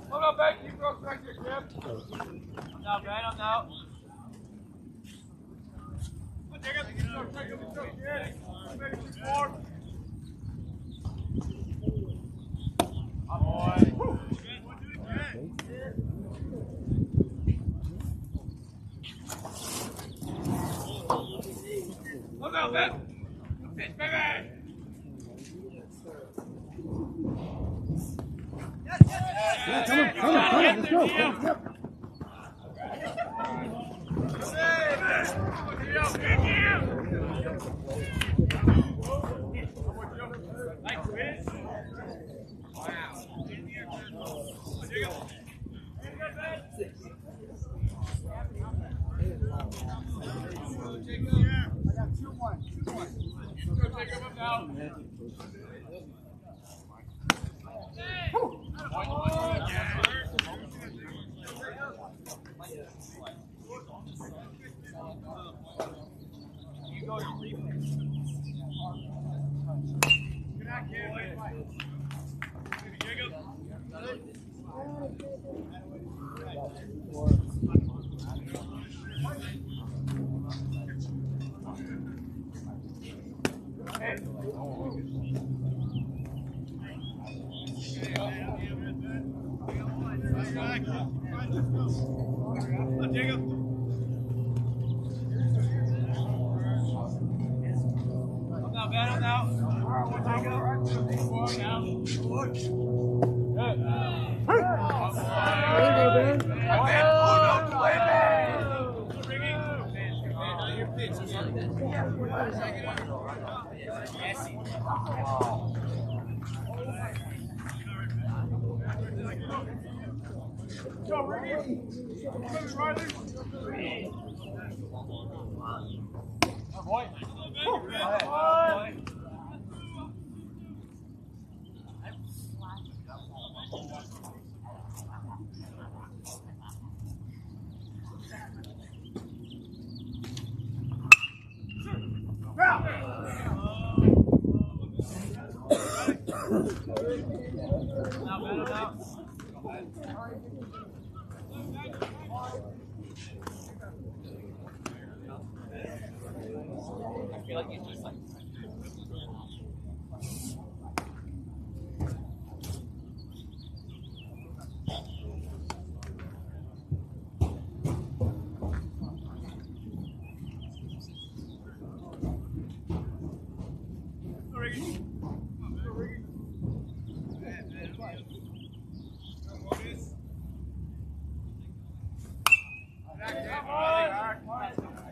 Hold on, back. Keep going back here, Jim. I'm out, man. I'm out. Take it. Look out, man. Pitch, baby. Yeah, come on, let's go. Yep.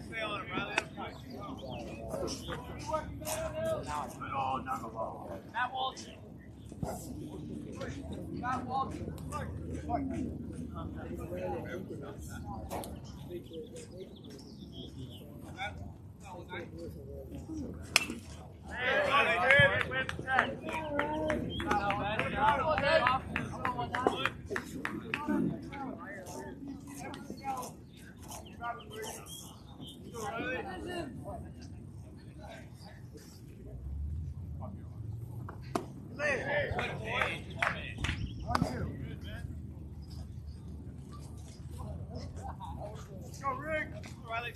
Stay on it, Riley. Go, Rick! Riley.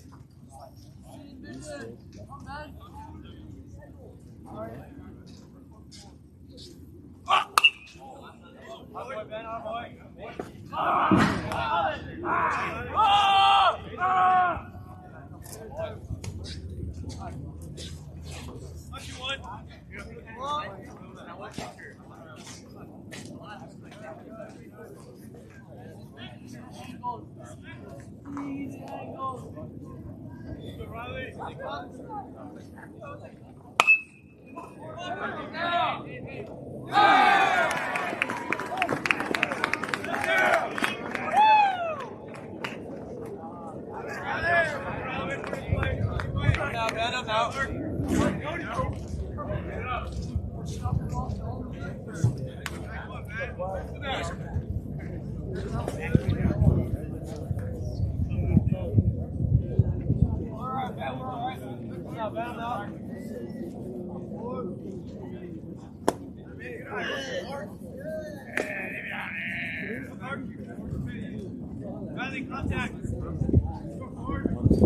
Riley, contact. Go forward.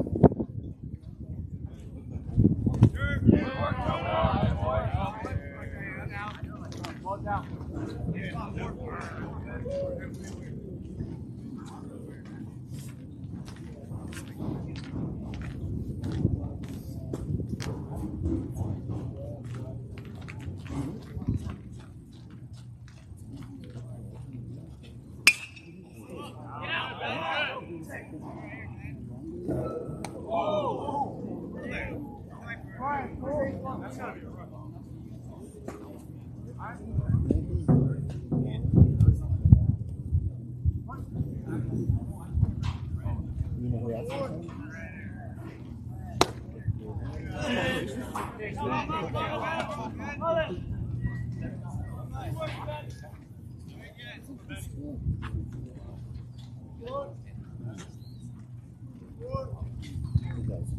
You know who else is from? You guys.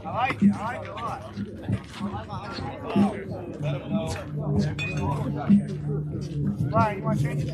I like it a lot. Brian, you want to change it?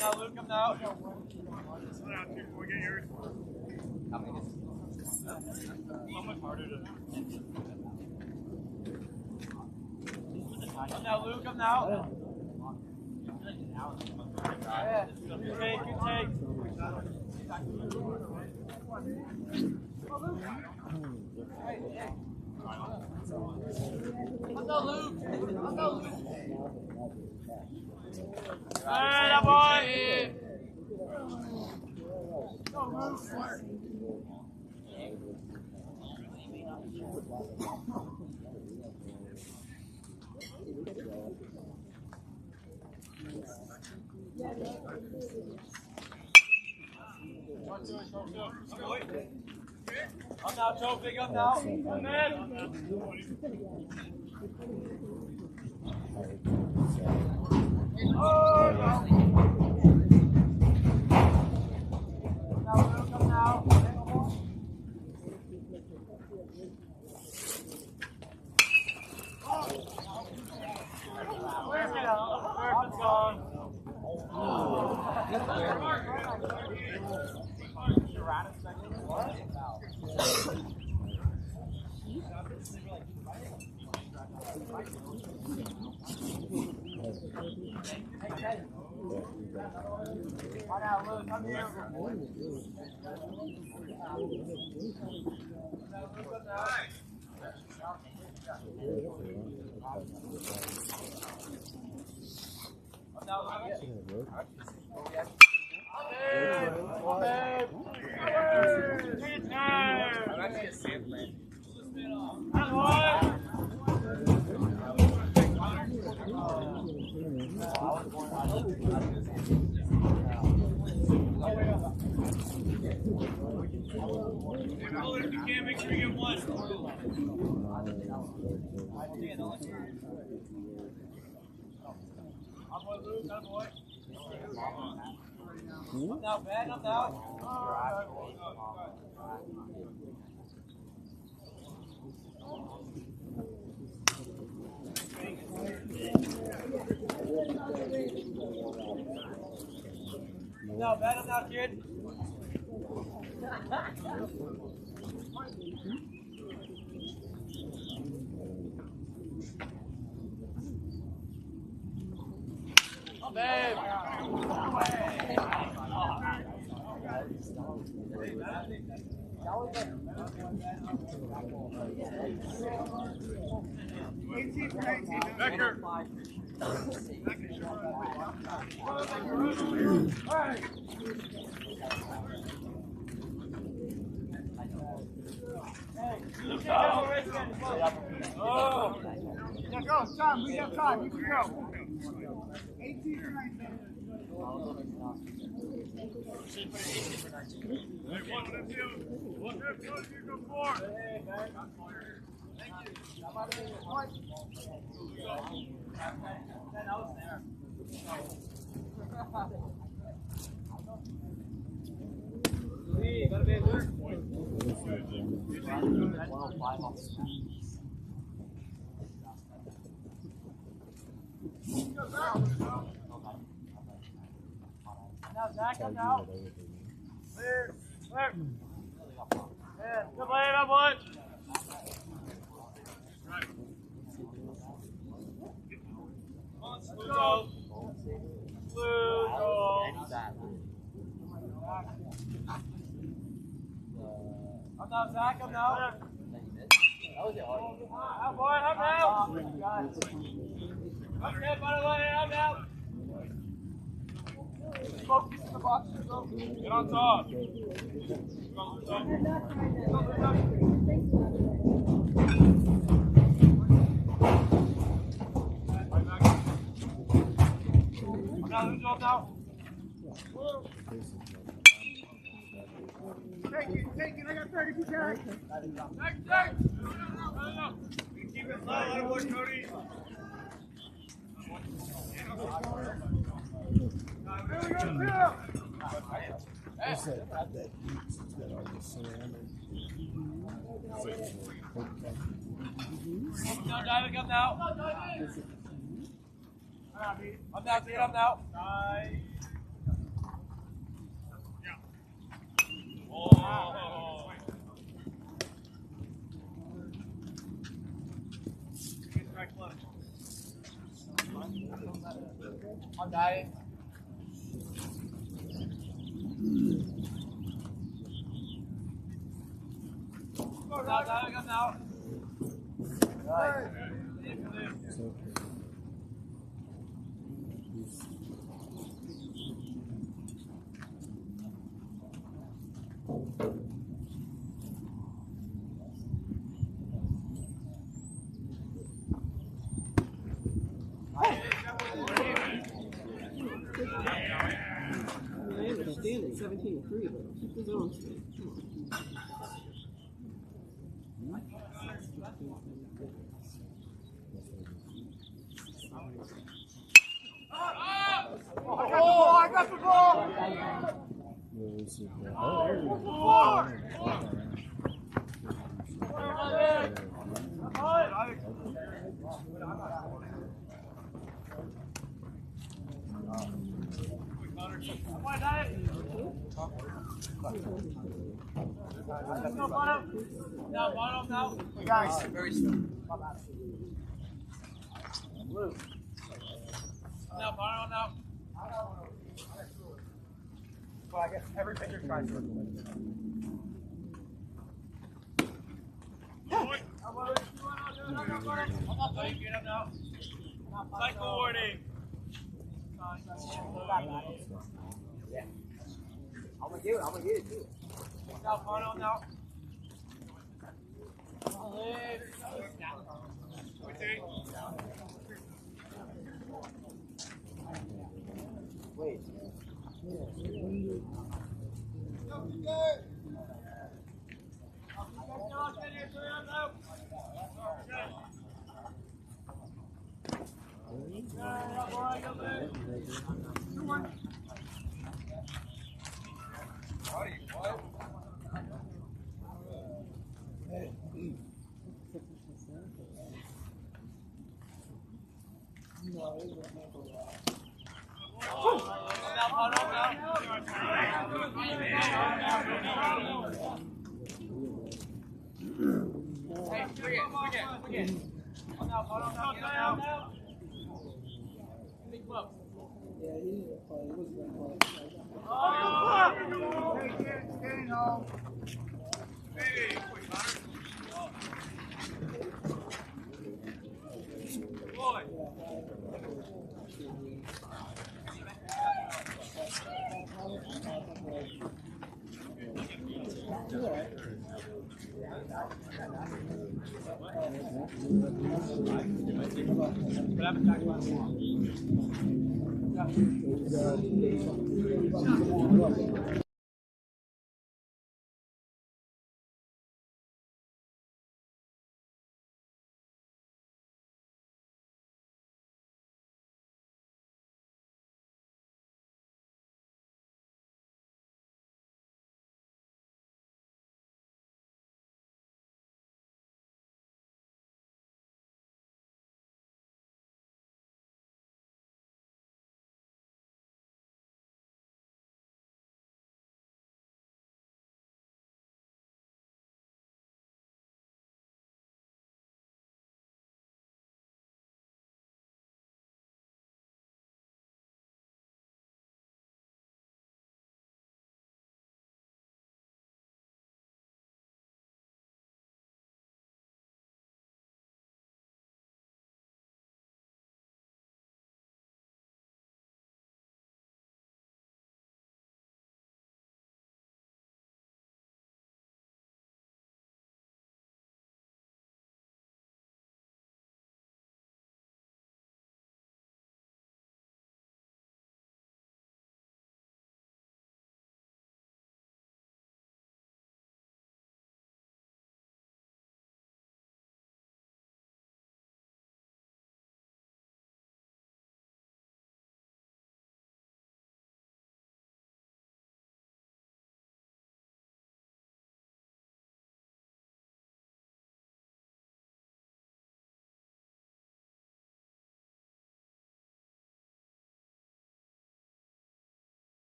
Now, Luke, come now. How much harder to... Come now, Luke, come now. Yeah. Good take, good take. Come now, Luke. Come now, Luke. Hey, that boy. Up now, Trophy, up now. Come in. Now, bad, up now. Now, bad, up now, kid. Oh, babe. Becker. Oh. Yeah, go, Tom, we have time, we can go. 18 for 19. Now, Zach, come now. Clear, clear. Yeah, good play, that one. Blue goal. Blue goal. Up now, Zach, up now. That was it. Up, boy, up now. Up there, by the way, up now. Focus in the box. Get on top. Now, who's up now? Take it, I got 30 to carry. Take. Keep it low, let it work, Cody. What's that heat that all the ceramic? Come down, come now. I'm now, see it, I'm now. Oh. I'm dying. Come now. I understand it's 17-3, but keep the zone straight. Come Oh, I got the ball! Now, bottom now. Guys, very slow. Now, bottom now. Well, I guess every pitcher tries to. Cycle warning. Yeah. I'm gonna get it too. Now, bottom now. Wait. Yeah, he didn't play. He wasn't going to play. Getting home.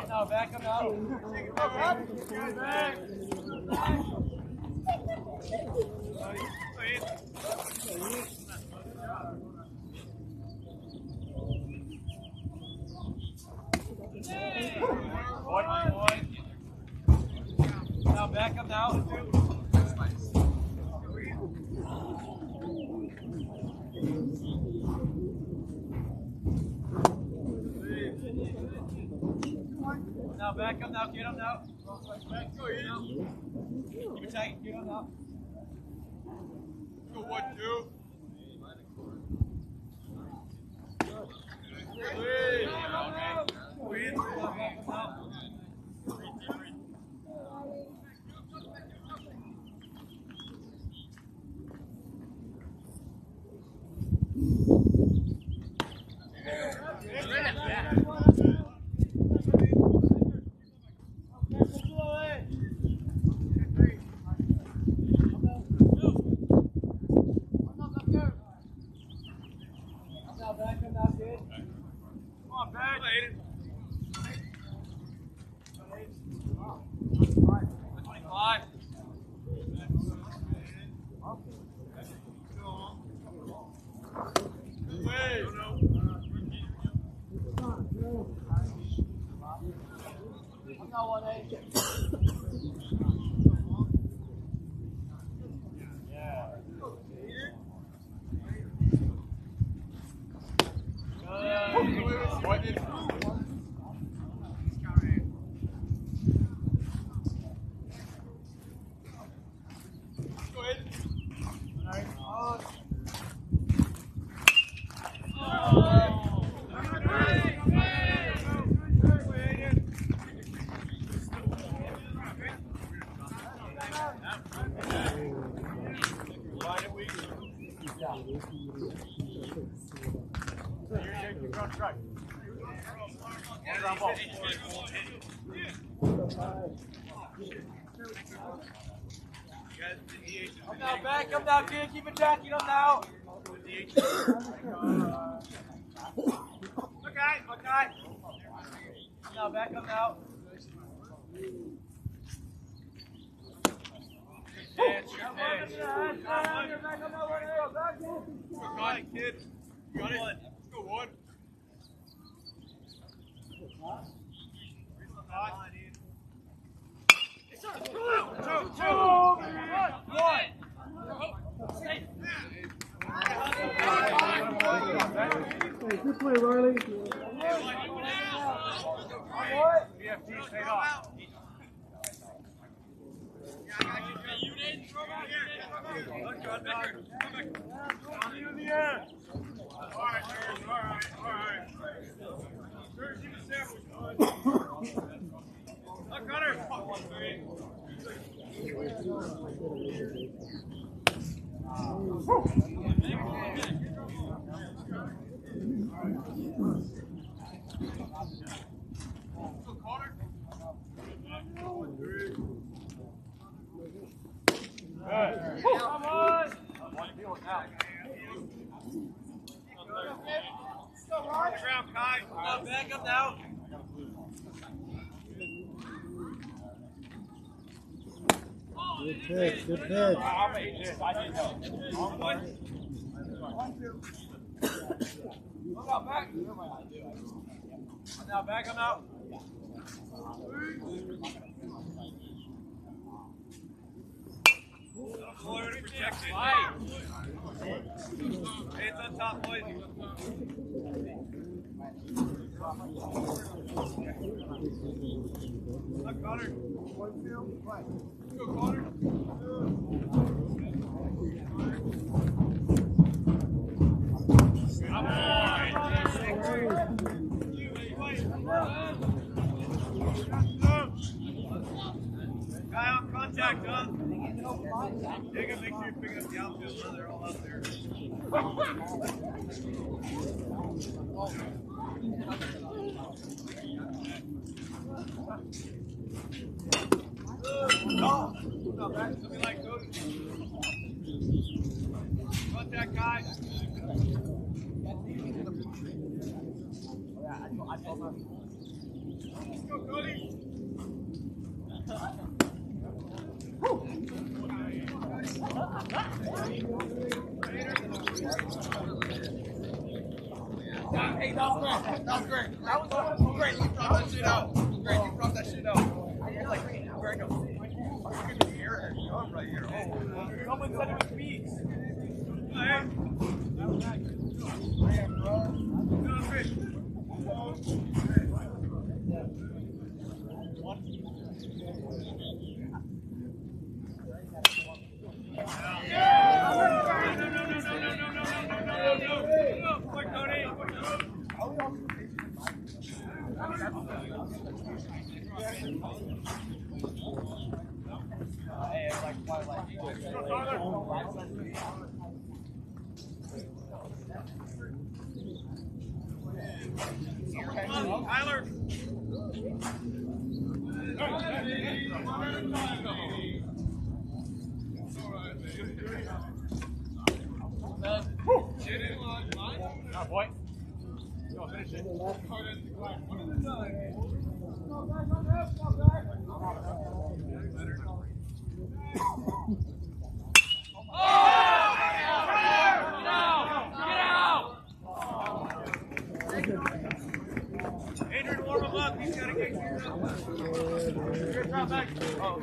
Now back him out. Now back him now. Now back him now, get him now. Keep it tight, get him now. Go 1-2. Now back him now, kid. Come on, back. 25. Good way. I'm not 1-8. Now back him now, kid. Keep attacking him now. Okay. Now back him now. Got it, kid. Got it. Let's go 1. Hey, good play, Riley. Now back him now. Good pitch, good pitch. Now back him out. Protected. Hands on top, boys. Look, Connor. Go, Connor. Guy on contact, huh? You gotta make sure you're picking up the outfield, so they're all out there. No, back. Something like Cody. Check, guys. Let's go, Cody. Hey, that was great. That was great. That was great. You brought that shit out. Great. You brought that shit out. You're like, Greg, I'm looking in the air. I'm right here. Oh, Someone said it was beats. Tyler. Oh, boy. Go finish it. Adrian, warm him up. He's got to get geared up. Good job, back. Oh.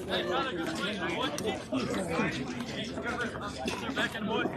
Hey, Tyler, good play. Back in wood.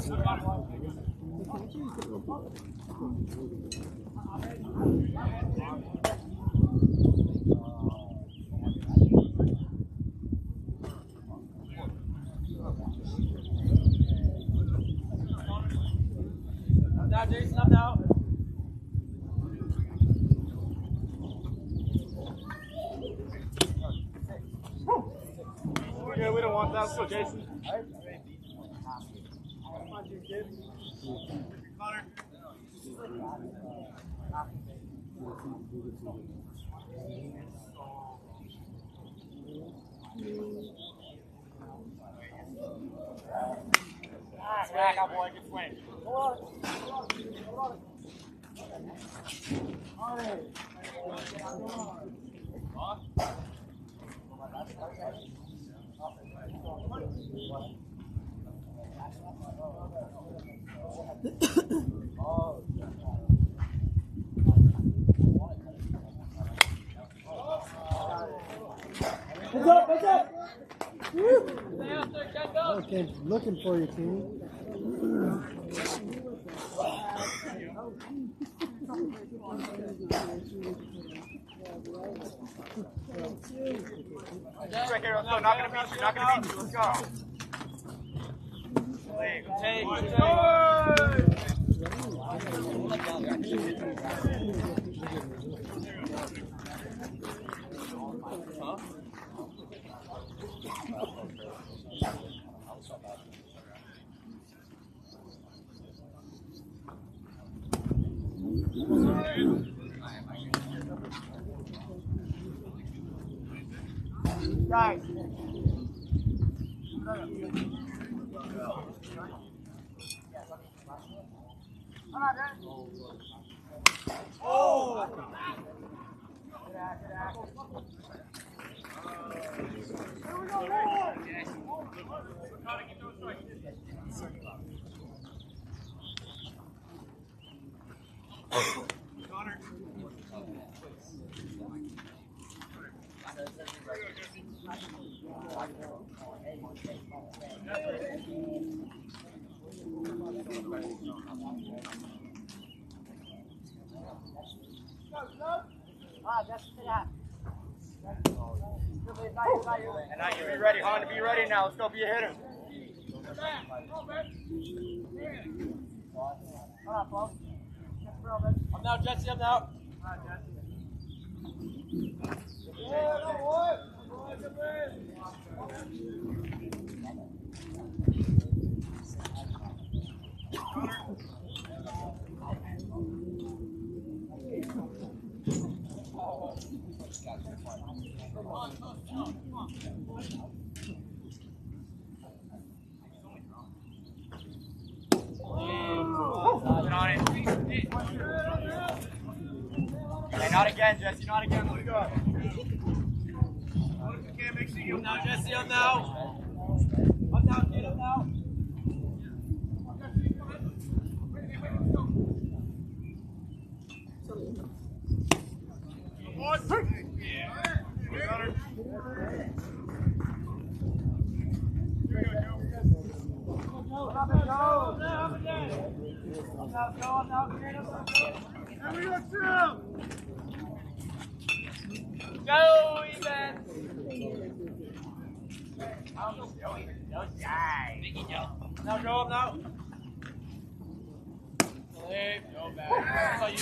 Up now, Jason, up now. Yeah, we don't want that. Let's go, Jason. Connor. Smack out, boy. Good swing. What's up? Okay, looking for you, team. Right here, let's go. Not gonna beat you. Not gonna beat you. Let's go. Guys. Oh! And now you be ready, Honda. Be ready now. Let's go. Be a hitter. Up now, Jesse, up now. Get on it. Hey, not again, Jesse. Not again. Let's go. Up now, Jesse, up now. Up now, kid, up now. Go, Ethan! Now go up now. Leave. Go back. That's all you.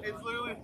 It's literally.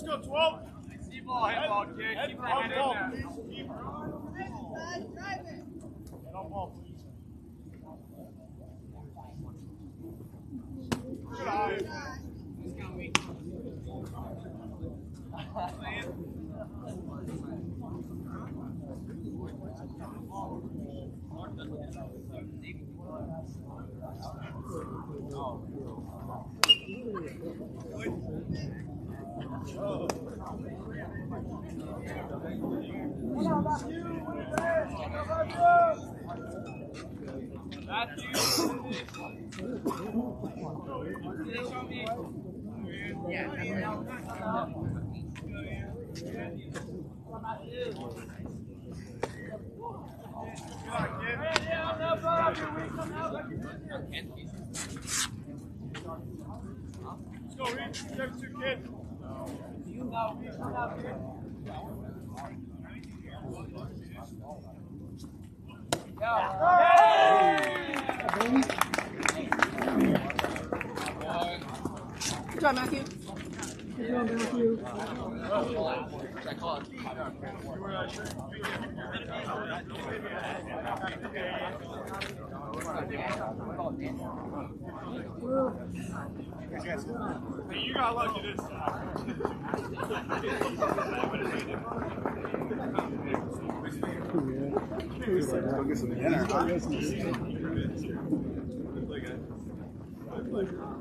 Let's go 12. See ball, head ball, kid. Keep your head in there. Head on ball, please. Good eye. Let's go, Reed. 7-2 kid. Good job, Matthew. Hey, you got lucky this time. Go get some dinner, huh?